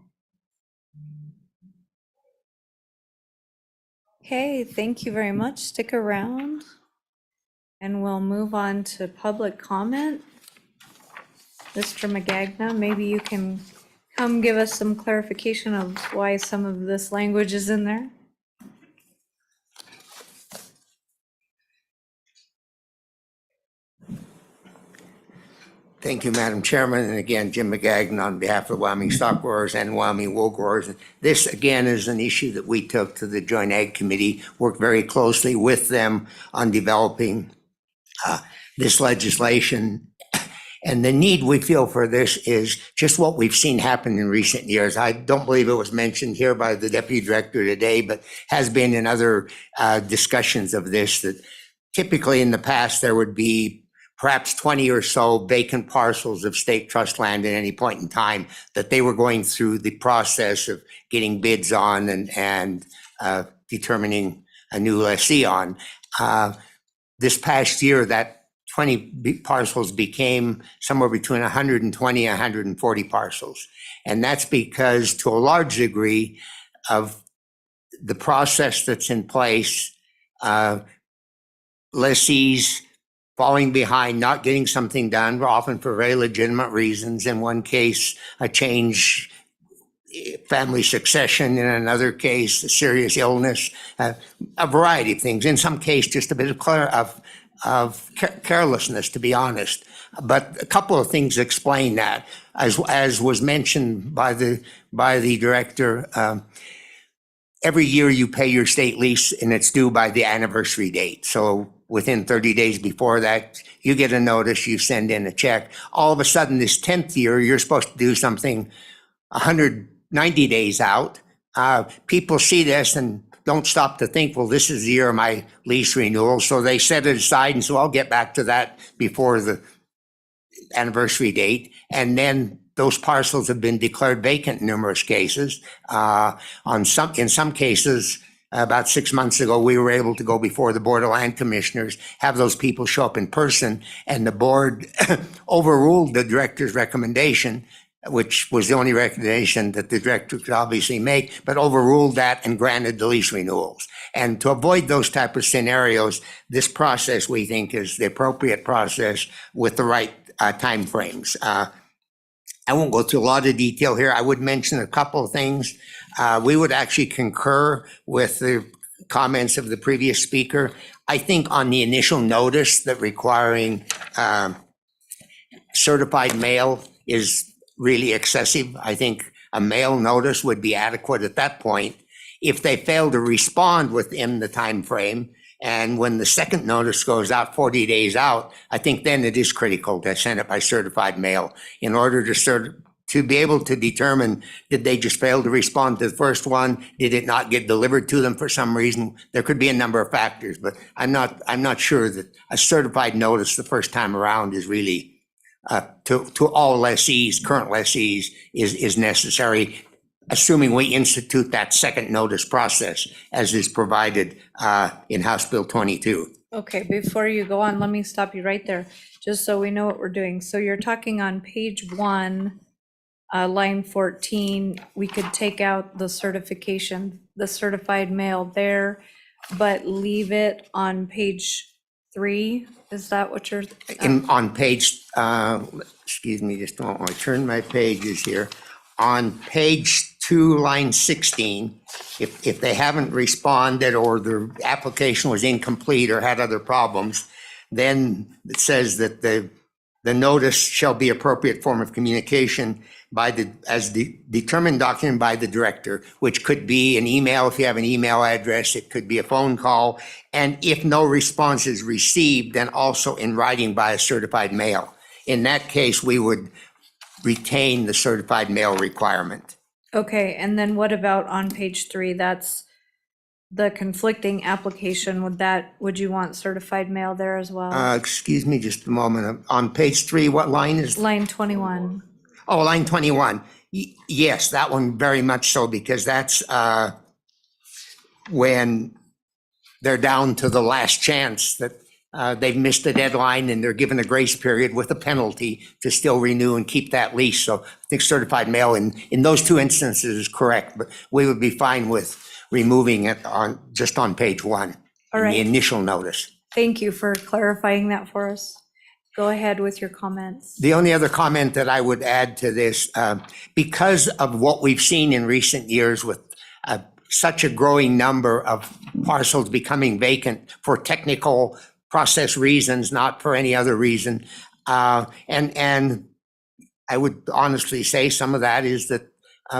Okay, thank you very much. Stick around and we'll move on to public comment. Mr. Magagna, maybe you can come give us some clarification of why some of this language is in there. Thank you, Madam Chairman. And again, Jim Magagna on behalf of Wyoming Stock Growers and Wyoming Wool Growers. This, again, is an issue that we took to the Joint Ag Committee, worked very closely with them on developing this legislation. And the need we feel for this is just what we've seen happen in recent years. I don't believe it was mentioned here by the Deputy Director today, but has been in other discussions of this, that typically in the past there would be perhaps 20 or so vacant parcels of state trust land at any point in time that they were going through the process of getting bids on and determining a new lessee on. This past year, that parcels became somewhere between 120 and 140 parcels. And that's because, to a large degree, of the process that's in place, lessees falling behind, not getting something done, often for very legitimate reasons. In one case, a change, family succession. In another case, a serious illness, a variety of things. In some case, just a bit of carelessness, to be honest. But a couple of things explain that. As was mentioned by the director, every year you pay your state lease and it's due by the anniversary date. So within 30 days before that, you get a notice, you send in a check. All of a sudden, this 10th year, you're supposed to do something 190 days out. People see this and don't stop to think, well, this is the year of my lease renewal. So they set it aside and so I'll get back to that before the anniversary date. And then those parcels have been declared vacant in numerous cases. In some cases, about 6 months ago, we were able to go before the Board of Land Commissioners, have those people show up in person, and the board overruled the director's recommendation, which was the only recommendation that the director could obviously make, but overruled that and granted the lease renewals. And to avoid those type of scenarios, this process, we think, is the appropriate process with the right timeframes. I won't go through a lot of detail here. I would mention a couple of things. We would actually concur with the comments of the previous speaker. I think on the initial notice that requiring certified mail is really excessive. I think a mail notice would be adequate at that point. If they fail to respond within the time frame, and when the second notice goes out 40 days out, I think then it is critical to send it by certified mail in order to be able to determine, did they just fail to respond to the first one? Did it not get delivered to them for some reason? There could be a number of factors, but I'm not sure that a certified notice the first time around is really to all lessees, current lessees, is necessary, assuming we institute that second notice process as is provided in House Bill 22. Okay, before you go on, let me stop you right there, just so we know what we're doing. So you're talking on page 1, line 14, we could take out the certification, the certified mail there, but leave it on page 3? Is that what you're? On page, excuse me just a moment, I turn my pages here. On page 2, line 16, if they haven't responded or their application was incomplete or had other problems, then it says that the notice shall be appropriate form of communication as the determined document by the director, which could be an email if you have an email address, it could be a phone call, and if no response is received, then also in writing by a certified mail. In that case, we would retain the certified mail requirement. Okay, and then what about on page 3? That's the conflicting application. Would you want certified mail there as well? Excuse me just a moment. On page 3, what line is? Line 21. Oh, line 21. Yes, that one very much so, because that's when they're down to the last chance that they've missed the deadline and they're given a grace period with a penalty to still renew and keep that lease. So I think certified mail in those two instances is correct, but we would be fine with removing it just on page 1, All in right. the initial notice. Thank you for clarifying that for us. Go ahead with your comments. The only other comment that I would add to this, because of what we've seen in recent years with such a growing number of parcels becoming vacant for technical process reasons, not for any other reason, and I would honestly say some of that is that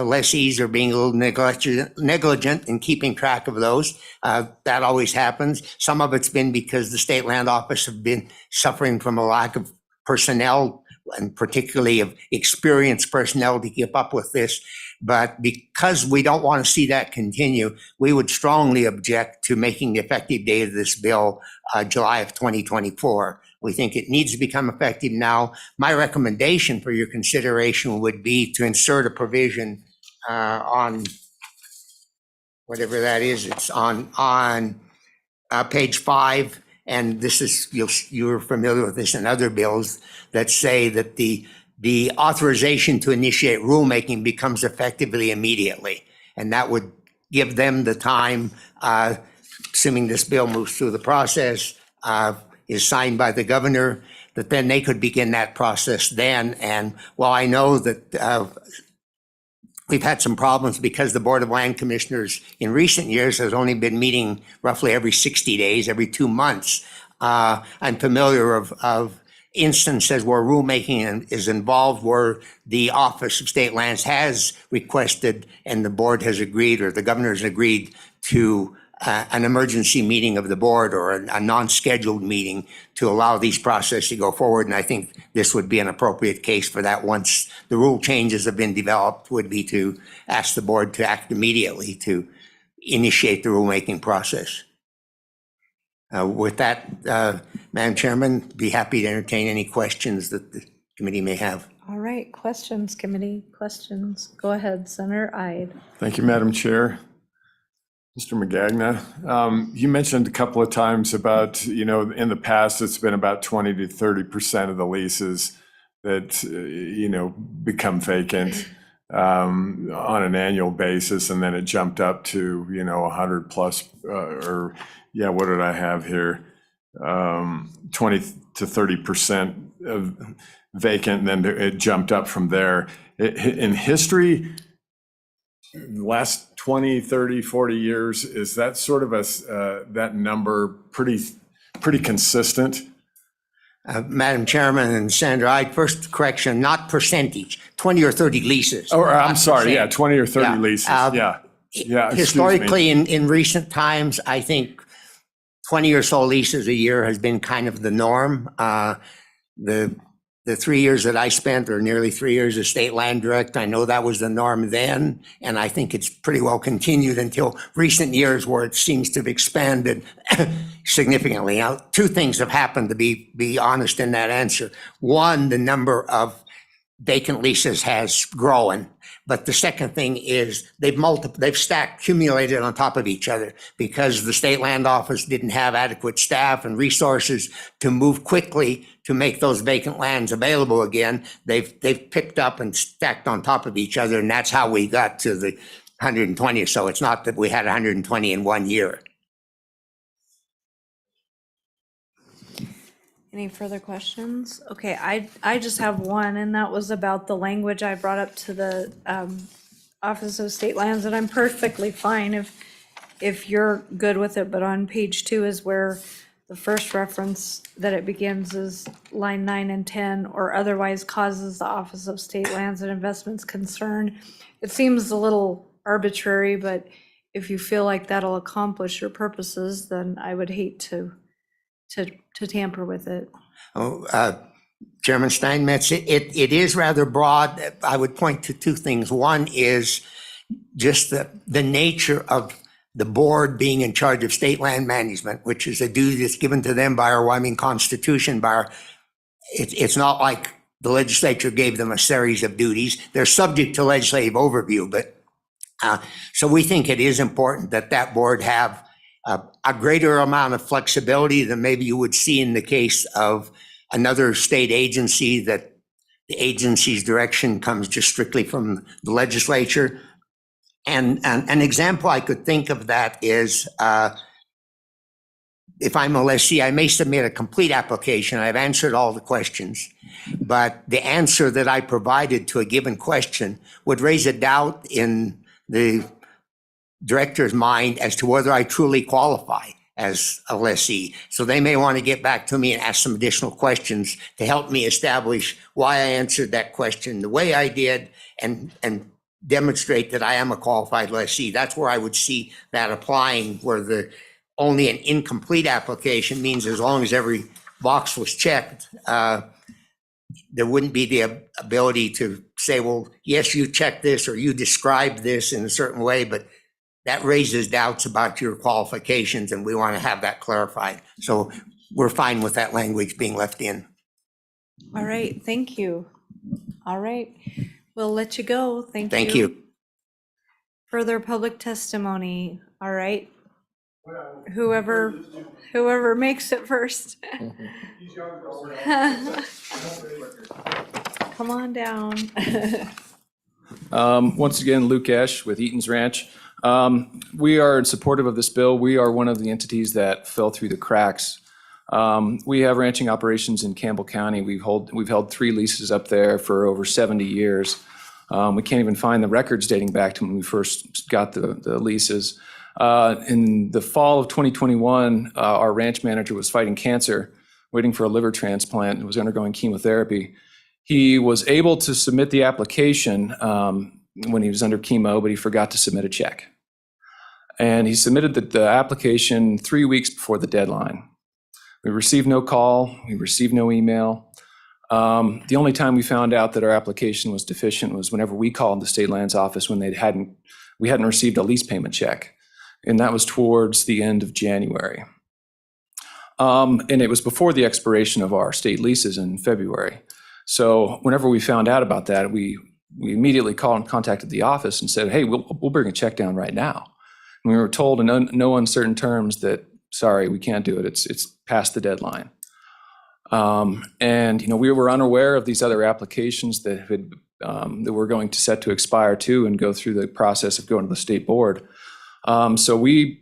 lessees are being a little negligent in keeping track of those. That always happens. Some of it's been because the State Land Office have been suffering from a lack of personnel, and particularly of experienced personnel to keep up with this. But because we don't want to see that continue, we would strongly object to making the effective date of this bill July of 2024. We think it needs to become effective now. My recommendation for your consideration would be to insert a provision on whatever that is. It's on page 5, and this is, you're familiar with this in other bills that say that the authorization to initiate rulemaking becomes effectively immediately. And that would give them the time, assuming this bill moves through the process, is signed by the governor, that then they could begin that process then. And while I know that we've had some problems because the Board of Land Commissioners in recent years has only been meeting roughly every 60 days, every 2 months, I'm familiar of instances where rulemaking is involved, where the Office of State Lands has requested and the board has agreed, or the governor has agreed to an emergency meeting of the board or a non-scheduled meeting to allow these processes to go forward. And I think this would be an appropriate case for that. Once the rule changes have been developed, would be to ask the board to act immediately to initiate the rulemaking process. With that, Madam Chairman, be happy to entertain any questions that the committee may have. All right, questions, committee, questions. Go ahead, Senator Ide. Thank you, Madam Chair. Mr. Magagna, you mentioned a couple of times about, in the past, it's been about 20 to 30% of the leases that, become vacant on an annual basis, and then it jumped up to, 100 plus, what did I have here? 20 to 30% of vacant, and then it jumped up from there. In history, the last 20, 30, 40 years, is that sort of that number pretty consistent? Madam Chairman and Senator, first correction, not percentage, 20 or 30 leases. Or I'm not sorry, percent. 20 or 30 Yeah. leases, yeah. Excuse me. Historically, in recent times, I think 20 or so leases a year has been kind of the norm. The 3 years that I spent, or nearly 3 years as state land director, I know that was the norm then, and I think it's pretty well continued until recent years where it seems to have expanded significantly. Now, two things have happened, to be honest in that answer. One, the number of vacant leases has grown. But the second thing is they've stacked, accumulated on top of each other, because the State Land Office didn't have adequate staff and resources to move quickly to make those vacant lands available again. They've picked up and stacked on top of each other, and that's how we got to the 120 or so. It's not that we had 120 in 1 year. Any further questions? Okay, I just have one, and that was about the language I brought up to the Office of State Lands, and I'm perfectly fine if you're good with it, but on page 2 is where the first reference that it begins is line 9 and 10, or otherwise causes the Office of State Lands and Investments concern. It seems a little arbitrary, but if you feel like that'll accomplish your purposes, then I would hate to tamper with it. Chairman Steinmetz, it is rather broad. I would point to two things. One is just the nature of the board being in charge of state land management, which is a duty that's given to them by our Wyoming Constitution. It's not like the legislature gave them a series of duties. They're subject to legislative overview, but so we think it is important that board have a greater amount of flexibility than maybe you would see in the case of another state agency, that the agency's direction comes just strictly from the legislature. And an example I could think of that is, if I'm a lessee, I may submit a complete application. I've answered all the questions, but the answer that I provided to a given question would raise a doubt in the director's mind as to whether I truly qualify as a lessee. So they may want to get back to me and ask some additional questions to help me establish why I answered that question the way I did, and demonstrate that I am a qualified lessee. That's where I would see that applying, where only an incomplete application means as long as every box was checked, there wouldn't be the ability to say, well, yes, you checked this, or you described this in a certain way, but that raises doubts about your qualifications, and we want to have that clarified. So we're fine with that language being left in. All right, thank you. All right, we'll let you go. Thank you. Thank you. Further public testimony. All right. Whoever makes it first. Come on down. Once again, Luke Esch with Eaton's Ranch. We are supportive of this bill. We are one of the entities that fell through the cracks. We have ranching operations in Campbell County. We've held 3 leases up there for over 70 years. We can't even find the records dating back to when we first got the leases. In the fall of 2021, our ranch manager was fighting cancer, waiting for a liver transplant, and was undergoing chemotherapy. He was able to submit the application when he was under chemo, but he forgot to submit a check. And he submitted the application 3 weeks before the deadline. We received no call, we received no email. The only time we found out that our application was deficient was whenever we called the state lands office when we hadn't received a lease payment check. And that was towards the end of January. And it was before the expiration of our state leases in February. So whenever we found out about that, we immediately called and contacted the office and said, hey, we'll bring a check down right now. And we were told in no uncertain terms that, sorry, we can't do it. It's past the deadline. And we were unaware of these other applications that were going to set to expire too and go through the process of going to the state board. So we,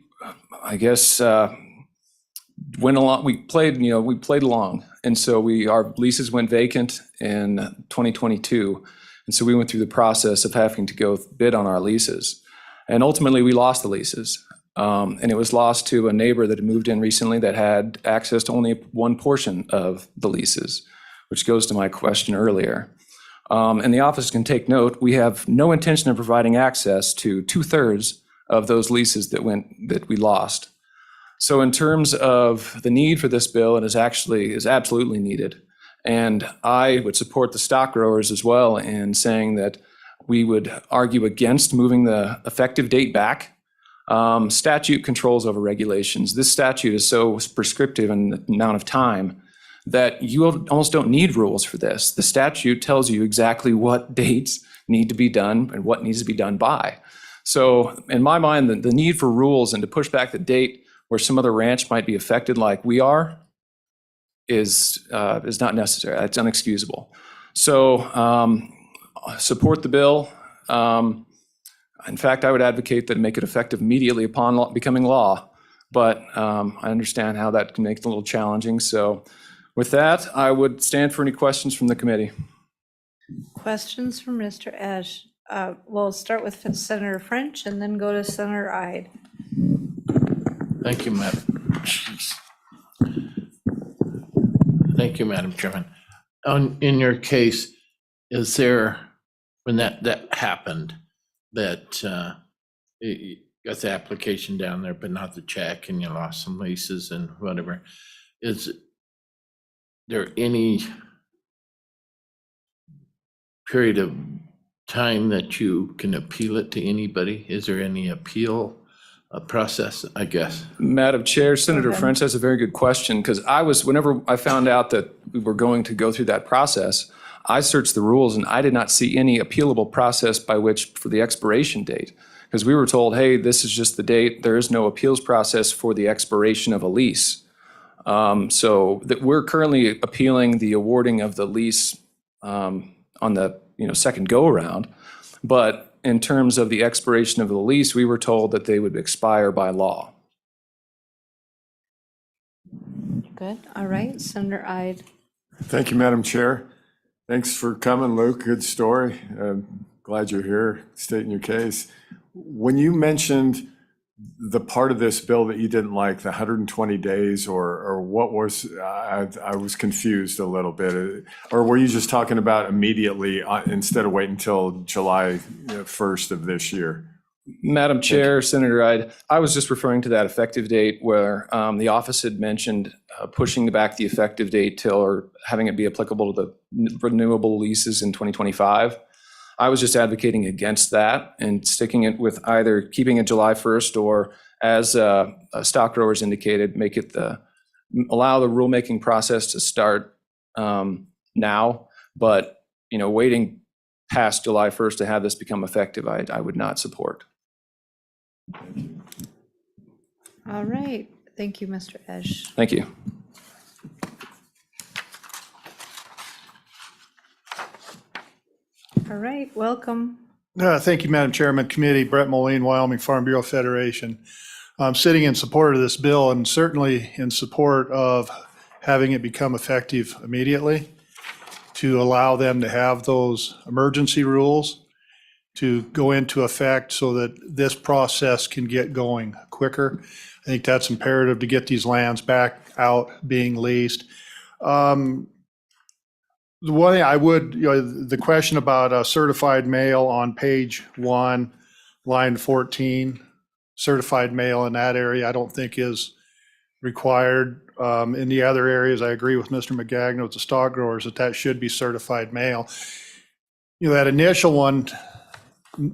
I guess, went along. We played along, and so our leases went vacant in 2022, and so we went through the process of having to go bid on our leases, and ultimately we lost the leases. And it was lost to a neighbor that had moved in recently that had access to only one portion of the leases, which goes to my question earlier. And the office can take note, we have no intention of providing access to 2/3 of those leases that we lost. So in terms of the need for this bill, it is absolutely needed. And I would support the stock growers as well in saying that we would argue against moving the effective date back. Statute controls over regulations. This statute is so prescriptive in the amount of time that you almost don't need rules for this. The statute tells you exactly what dates need to be done and what needs to be done by. So in my mind, the need for rules and to push back the date where some other ranch might be affected like we are is not necessary. It's unexcusable. So support the bill. In fact, I would advocate that make it effective immediately upon becoming law, but I understand how that can make it a little challenging. So with that, I would stand for any questions from the committee. Questions from Mr. Esch. We'll start with Senator French and then go to Senator Ide. Thank you, Madam. Thank you, Madam Chairman. In your case, is there, when that happened, that you got the application down there, but not the check, and you lost some leases and whatever, is there any period of time that you can appeal it to anybody? Is there any appeal process, I guess? Madam Chair, Senator French has a very good question, because whenever I found out that we were going to go through that process, I searched the rules and I did not see any appealable process by which for the expiration date, because we were told, hey, this is just the date. There is no appeals process for the expiration of a lease. So that we're currently appealing the awarding of the lease on the second go around, but in terms of the expiration of the lease, we were told that they would expire by law. Good. All right, Senator Ide. Thank you, Madam Chair. Thanks for coming, Luke. Good story. Glad you're here stating your case. When you mentioned the part of this bill that you didn't like, the 120 days, or what was, I was confused a little bit. Or were you just talking about immediately instead of waiting until July 1st of this year? Madam Chair, Senator Ide, I was just referring to that effective date where the office had mentioned pushing back the effective date till, or having it be applicable to the renewable leases in 2025. I was just advocating against that and sticking it with either keeping it July 1st or, as stock growers indicated, allow the rulemaking process to start now, but waiting past July 1st to have this become effective, I would not support. All right. Thank you, Mr. Esch. Thank you. All right, welcome. Thank you, Madam Chairman, Committee, Brett Moline, Wyoming Farm Bureau Federation. I'm sitting in support of this bill and certainly in support of having it become effective immediately to allow them to have those emergency rules to go into effect so that this process can get going quicker. I think that's imperative to get these lands back out being leased. The one thing I would, the question about certified mail on page 1, line 14, certified mail in that area, I don't think is required. In the other areas, I agree with Mr. McGagnon with the stock growers that should be certified mail. That initial one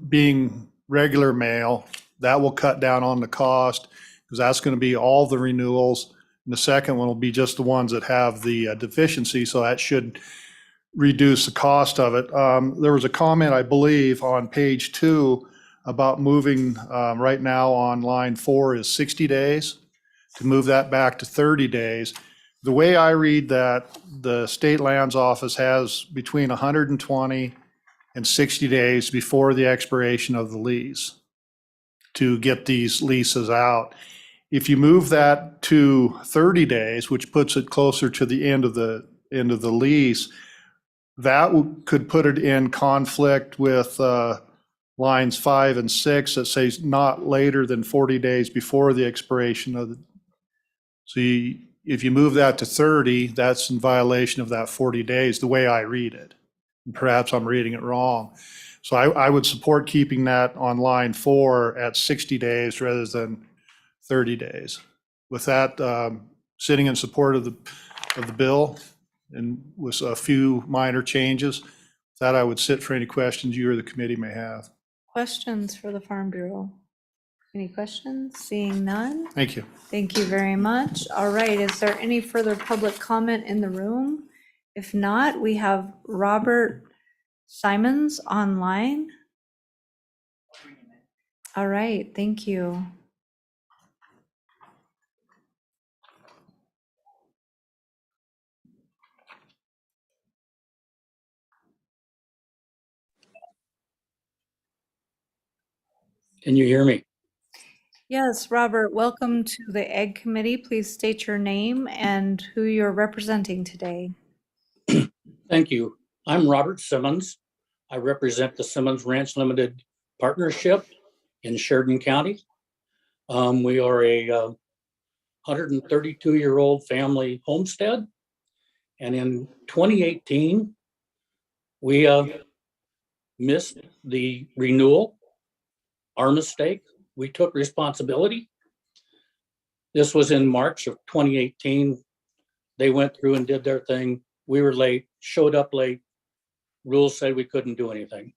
being regular mail, that will cut down on the cost because that's going to be all the renewals. And the second one will be just the ones that have the deficiency, so that should reduce the cost of it. There was a comment, I believe, on page 2 about moving, right now on line 4 is 60 days, to move that back to 30 days. The way I read that, the State Lands Office has between 120 and 60 days before the expiration of the lease to get these leases out. If you move that to 30 days, which puts it closer to the end of the lease, that could put it in conflict with lines 5 and 6 that says not later than 40 days before the expiration of the. So if you move that to 30, that's in violation of that 40 days, the way I read it. Perhaps I'm reading it wrong. So I would support keeping that on line 4 at 60 days rather than 30 days. With that, sitting in support of the bill, and with a few minor changes, that I would sit for any questions you or the committee may have. Questions for the Farm Bureau? Any questions? Seeing none? Thank you. Thank you very much. All right, is there any further public comment in the room? If not, we have Robert Simons online. All right, thank you. Can you hear me? Yes, Robert, welcome to the Ag Committee. Please state your name and who you're representing today. Thank you. I'm Robert Simmons. I represent the Simmons Ranch Limited Partnership in Sheridan County. We are a 132-year-old family homestead. And in 2018, we missed the renewal, our mistake. We took responsibility. This was in March of 2018. They went through and did their thing. We were late, showed up late. Rules said we couldn't do anything.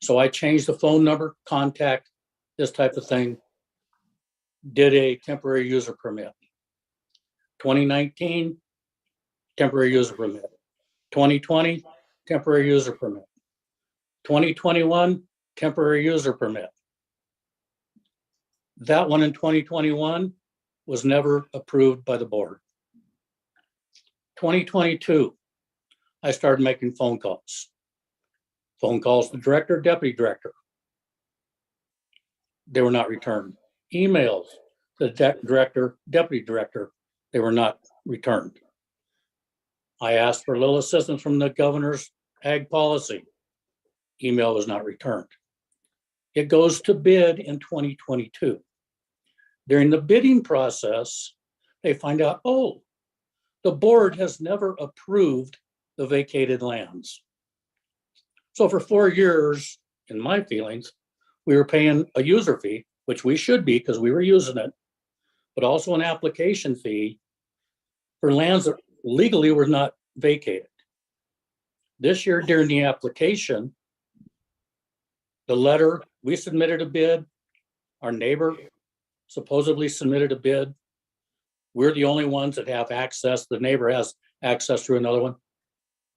So I changed the phone number, contact, this type of thing. Did a temporary user permit. 2019, temporary user permit. 2020, temporary user permit. 2021, temporary user permit. That one in 2021 was never approved by the board. 2022, I started making phone calls. Phone calls to director, deputy director. They were not returned. Emails to the director, deputy director, they were not returned. I asked for a little assistance from the governor's ag policy. Email was not returned. It goes to bid in 2022. During the bidding process, they find out, oh, the board has never approved the vacated lands. So for 4 years, in my feelings, we were paying a user fee, which we should be because we were using it, but also an application fee for lands that legally were not vacated. This year during the application, the letter, we submitted a bid, our neighbor supposedly submitted a bid. We're the only ones that have access. The neighbor has access to another one.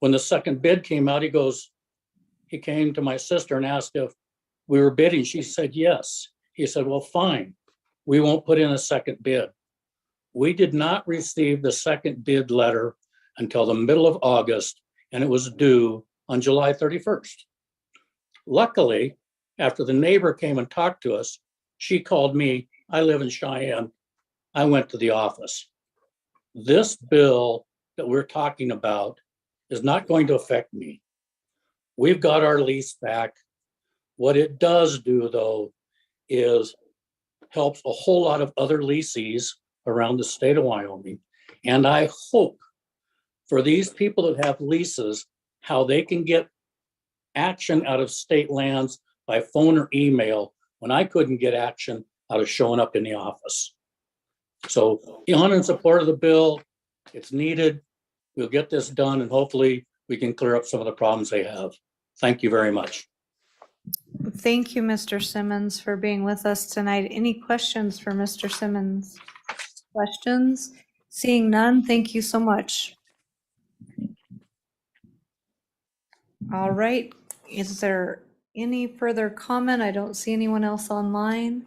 When the second bid came out, he came to my sister and asked if we were bidding. She said, yes. He said, well, fine. we won't put in a second bid. We did not receive the second bid letter until the middle of August, and it was due on July 31st. Luckily, after the neighbor came and talked to us, she called me. I live in Cheyenne. I went to the office. This bill that we're talking about is not going to affect me. We've got our lease back. What it does do, though, is helps a whole lot of other lessees around the state of Wyoming. And I hope for these people that have leases, how they can get action out of state lands by phone or email when I couldn't get action out of showing up in the office. So I'm in support of the bill. It's needed. We'll get this done and hopefully we can clear up some of the problems they have. Thank you very much. Thank you, Mr. Simmons, for being with us tonight. Any questions for Mr. Simmons? Questions? Seeing none, thank you so much. All right, is there any further comment? I don't see anyone else online.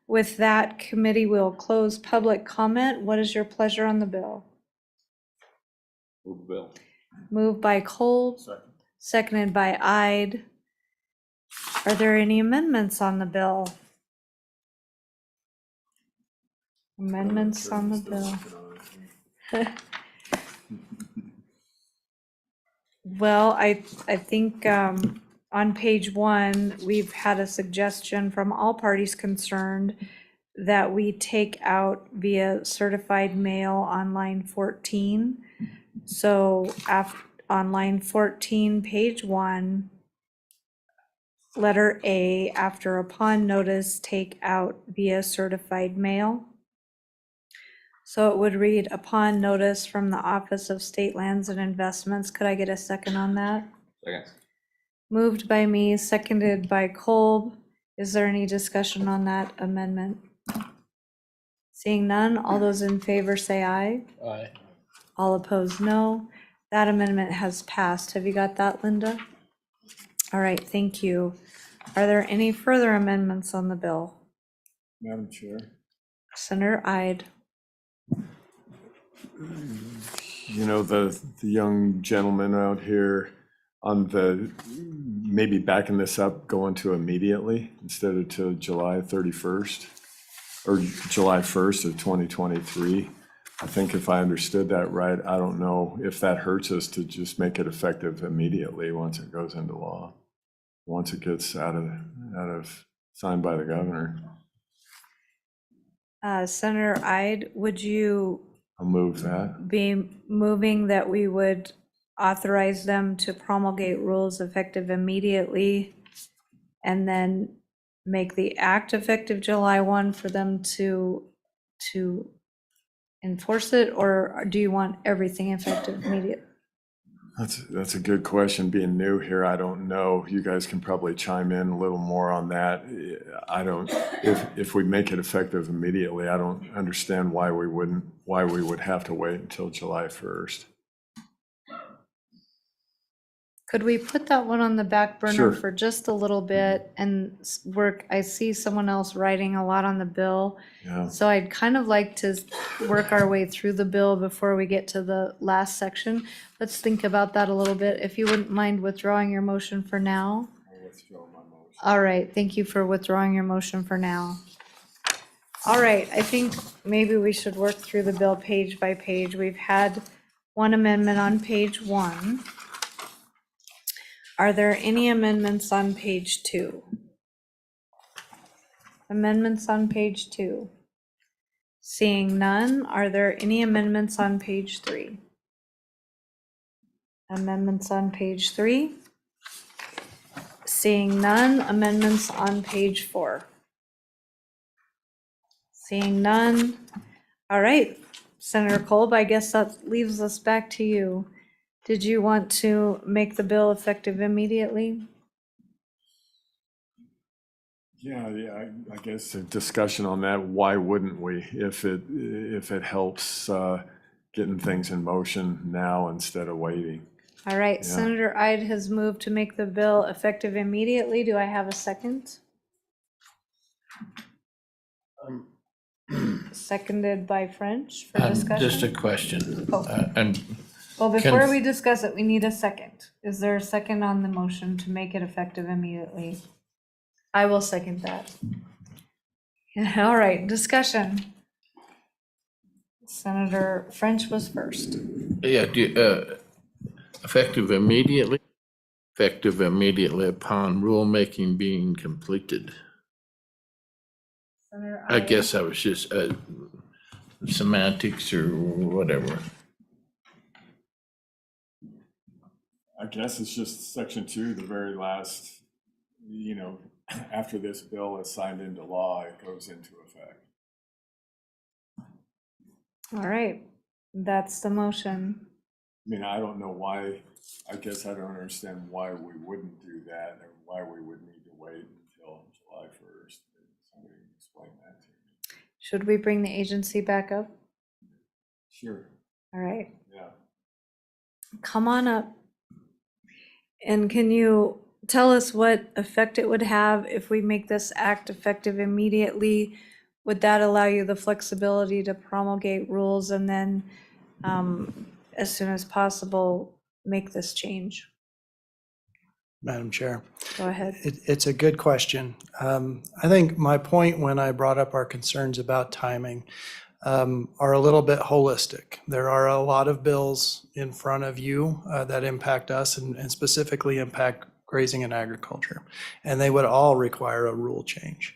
With that, committee will close public comment. What is your pleasure on the bill? Move the bill. Moved by Kolb, seconded by Ide. Are there any amendments on the bill? Amendments on the bill. Well, I think on page 1, we've had a suggestion from all parties concerned that we take out via certified mail on line 14. So on line 14, page 1, letter A, after upon notice, take out via certified mail. So it would read, upon notice from the Office of State Lands and Investments. Could I get a second on that? Second. Moved by me, seconded by Kolb. Is there any discussion on that amendment? Seeing none, all those in favor say aye. Aye. All opposed, no. That amendment has passed. Have you got that, Linda? All right, thank you. Are there any further amendments on the bill? Madam Chair. Senator Ide. You know, the young gentleman out here on the, maybe backing this up, going to immediately instead of to July 31st or July 1st of 2023. I think if I understood that right, I don't know if that hurts us to just make it effective immediately once it goes into law, once it gets out of signed by the governor. Senator Ide, would you I'll move that. be moving that we would authorize them to promulgate rules effective immediately and then make the act effective July 1 for them to enforce it, or do you want everything effective immediately? That's a good question. Being new here, I don't know. You guys can probably chime in a little more on that. I don't, if we make it effective immediately, I don't understand why we would have to wait until July 1st. Could we put that one on the back burner Sure. for just a little bit and work? I see someone else writing a lot on the bill. Yeah. So I'd kind of like to work our way through the bill before we get to the last section. Let's think about that a little bit. If you wouldn't mind withdrawing your motion for now. I'll withdraw my motion. All right, thank you for withdrawing your motion for now. All right, I think maybe we should work through the bill page by page. We've had one amendment on page 1. Are there any amendments on page 2? Amendments on page 2? Seeing none, are there any amendments on page 3? Amendments on page 3? Seeing none, amendments on page 4? Seeing none. All right, Senator Kolb, I guess that leaves us back to you. Did you want to make the bill effective immediately? Yeah, I guess a discussion on that. Why wouldn't we? If it helps getting things in motion now instead of waiting. All right, Yeah. Senator Ide has moved to make the bill effective immediately. Do I have a second? seconded by French for Just a discussion. question. Oh. And Well, before can- we discuss it, we need a second. Is there a second on the motion to make it effective immediately? I will second that. All right, discussion. Senator French was first. yeah, effective immediately? Effective immediately upon rulemaking being completed. Senator I guess that was just semantics or whatever. I guess it's just section 2, the very last, after this bill is signed into law, it goes into effect. All right, that's the motion. I mean, I don't know why, I guess I don't understand why we wouldn't do that and why we would need to wait until July 1st. Somebody can explain that to me. Should we bring the agency back up? Sure, All right, yeah. come on up. And can you tell us what effect it would have if we make this act effective immediately? Would that allow you the flexibility to promulgate rules and then, as soon as possible, make this change? Madam Chair. Go ahead. It's a good question. I think my point when I brought up our concerns about timing are a little bit holistic. There are a lot of bills in front of you that impact us and specifically impact grazing and agriculture, and they would all require a rule change.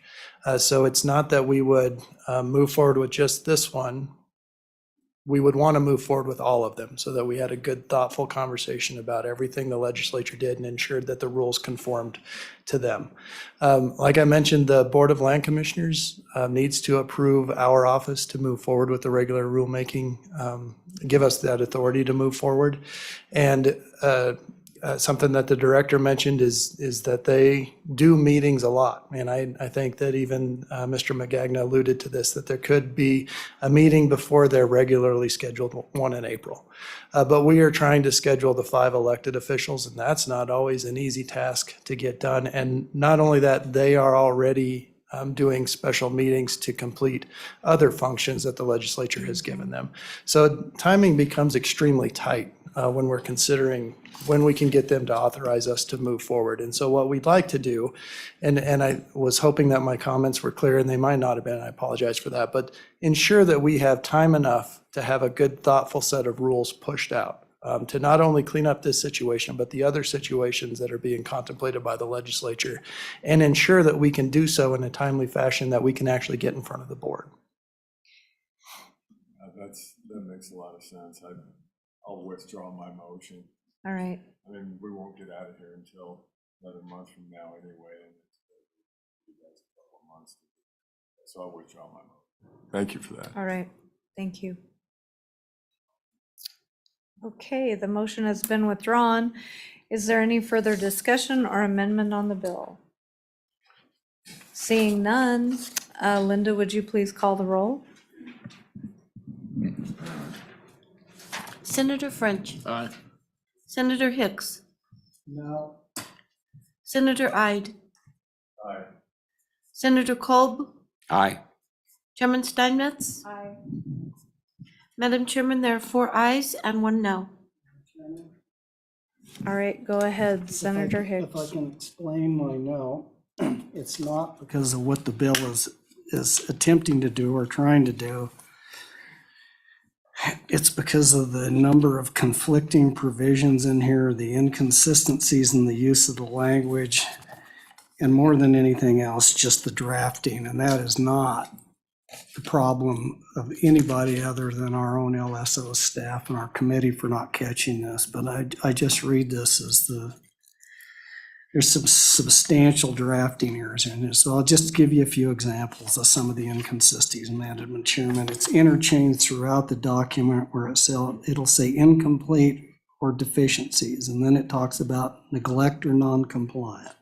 So it's not that we would move forward with just this one. We would want to move forward with all of them so that we had a good, thoughtful conversation about everything the legislature did and ensured that the rules conformed to them. Like I mentioned, the Board of Land Commissioners needs to approve our office to move forward with the regular rulemaking, give us that authority to move forward. And something that the director mentioned is that they do meetings a lot. And I think that even Mr. Magagna alluded to this, that there could be a meeting before their regularly scheduled one in April. But we are trying to schedule the 5 elected officials, and that's not always an easy task to get done. And not only that, they are already doing special meetings to complete other functions that the legislature has given them. So timing becomes extremely tight when we're considering when we can get them to authorize us to move forward. And so what we'd like to do, and I was hoping that my comments were clear, and they might not have been, I apologize for that, but ensure that we have time enough to have a good, thoughtful set of rules pushed out to not only clean up this situation, but the other situations that are being contemplated by the legislature, and ensure that we can do so in a timely fashion that we can actually get in front of the board. That makes a lot of sense. I'll withdraw my motion. All right. I mean, we won't get out of here until another month from now anyway, and you guys a couple of months. So I'll withdraw my motion. Thank you for that. All right. Thank you. Okay, the motion has been withdrawn. Is there any further discussion or amendment on the bill? Seeing none, Linda, would you please call the roll? Senator French. Aye. Senator Hicks. No. Senator Ide. Aye. Senator Kolb. Aye. Chairman Steinmetz. Aye. Madam Chairman, there are 4 ayes and 1 no. All right, go ahead, Senator If Hicks. I can explain my no, it's not because of what the bill is attempting to do or trying to do. It's because of the number of conflicting provisions in here, the inconsistencies in the use of the language, and more than anything else, just the drafting. And that is not the problem of anybody other than our own LSO staff and our committee for not catching this. But I just read this as there's some substantial drafting errors in it. So I'll just give you a few examples of some of the inconsistencies, Madam Chairman. It's interchanged throughout the document where it'll say incomplete or deficiencies, and then it talks about neglect or non-compliant.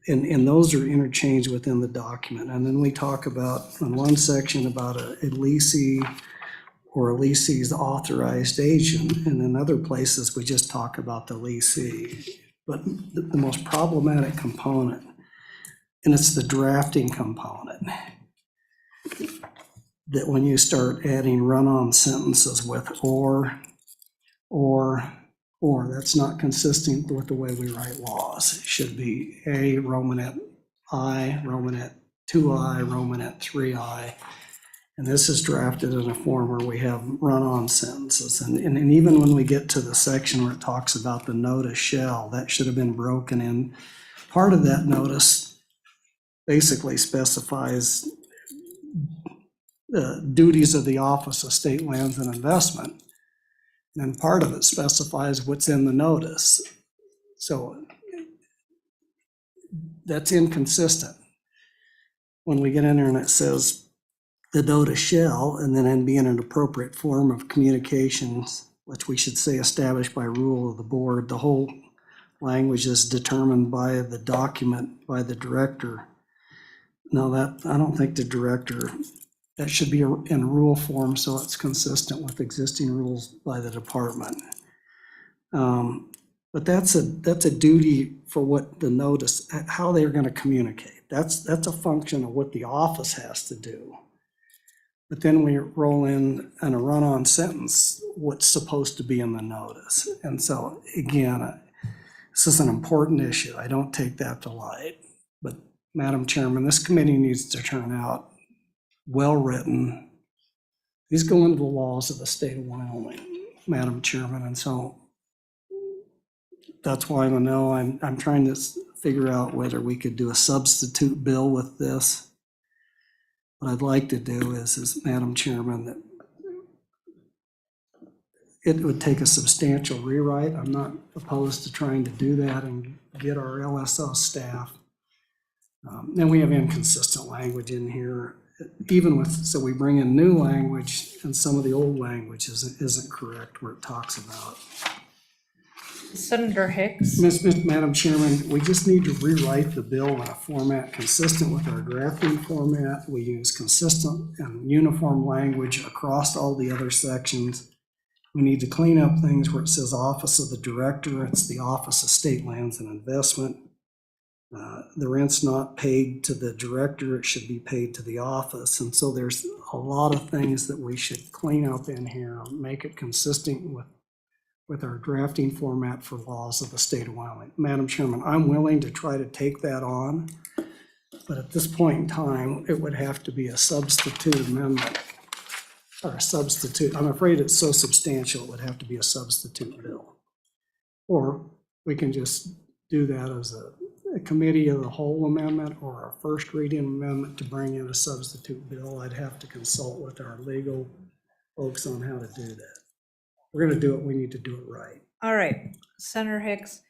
And those are interchanged within the document. And then we talk about, in one section, about a leasee or a leasee's authorized agent, and in other places, we just talk about the leasee. But the most problematic component and it's the drafting component, that when you start adding run-on sentences with or, that's not consistent with the way we write laws. It should be A, Romanet I, Romanet 2I, Romanet 3I. And this is drafted in a form where we have run-on sentences. And even when we get to the section where it talks about the notice shall, that should have been broken in. Part of that notice basically specifies the duties of the Office of State Lands and Investment. And part of it specifies what's in the notice. So that's inconsistent. When we get in there and it says the notice shall, and then be in an appropriate form of communications, which we should say established by rule of the board, the whole language is determined by the document, by the director. No, that, I don't think the director, that should be in rule form so it's consistent with existing rules by the department. But that's a duty for what the notice, how they're going to communicate. That's a function of what the office has to do. But then we roll in a run-on sentence, what's supposed to be in the notice. And so again, this is an important issue. I don't take that to light. But Madam Chairman, this committee needs to turn out well-written. These go into the laws of the state of Wyoming, Madam Chairman. And so that's why I'm trying to figure out whether we could do a substitute bill with this. What I'd like to do is Madam Chairman, that it would take a substantial rewrite. I'm not opposed to trying to do that and get our LSO staff. And we have inconsistent language in here, even with, so we bring in new language and some of the old language isn't correct where it talks about. Senator Hicks. Madam Chairman, we just need to rewrite the bill in a format consistent with our drafting format. We use consistent and uniform language across all the other sections. We need to clean up things where it says Office of the Director. It's the Office of State Lands and Investment. The rent's not paid to the director, it should be paid to the office. And so there's a lot of things that we should clean up in here, make it consistent with our drafting format for laws of the state of Wyoming. Madam Chairman, I'm willing to try to take that on, but at this point in time, it would have to be a substitute amendment or a substitute. I'm afraid it's so substantial, it would have to be a substitute bill. Or we can just do that as a committee of the whole amendment or a first reading amendment to bring in a substitute bill. I'd have to consult with our legal folks on how to do that. We're going to do it, we need to do it right. All right, Senator Hicks.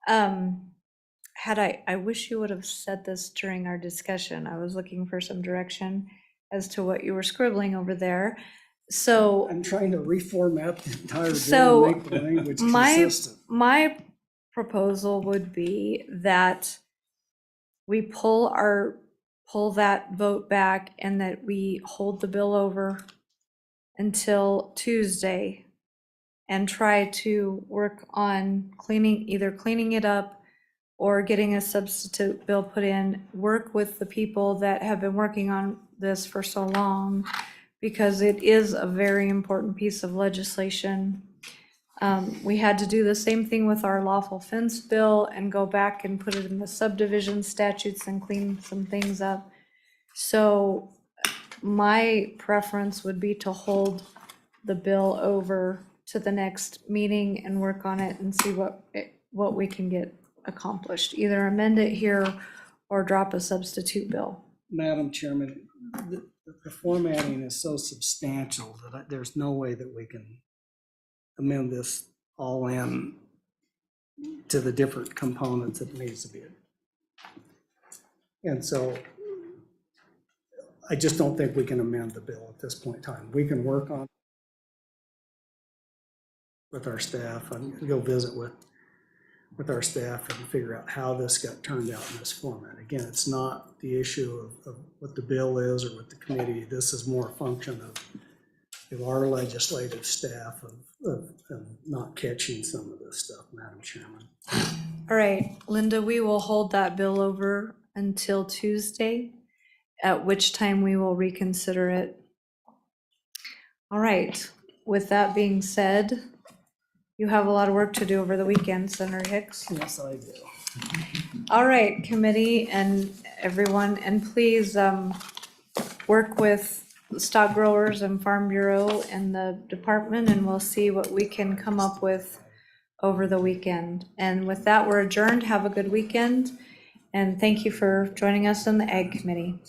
I wish you would have said this during our discussion. I was looking for some direction as to what you were scribbling over there. So I'm trying to reformat the entire bill So, and make the language my consistent. my proposal would be that we pull that vote back and that we hold the bill over until Tuesday and try to work on either cleaning it up or getting a substitute bill put in, work with the people that have been working on this for so long, because it is a very important piece of legislation. We had to do the same thing with our lawful fence bill and go back and put it in the subdivision statutes and clean some things up. So my preference would be to hold the bill over to the next meeting and work on it and see what we can get accomplished. Either amend it here or drop a substitute bill. Madam Chairman, the formatting is so substantial that there's no way that we can amend this all in to the different components that it needs to be. And so I just don't think we can amend the bill at this point in time. We can work on with our staff and go visit with our staff and figure out how this got turned out in this format. Again, it's not the issue of what the bill is or what the committee, this is more a function of our legislative staff of not catching some of this stuff, Madam Chairman. All right, Linda, we will hold that bill over until Tuesday, at which time we will reconsider it. All right, with that being said, you have a lot of work to do over the weekend, Senator Hicks. Yes, I do. All right, committee and everyone, and please work with stock growers and Farm Bureau and the department, and we'll see what we can come up with over the weekend. And with that, we're adjourned. Have a good weekend, and thank you for joining us in the Ag Committee.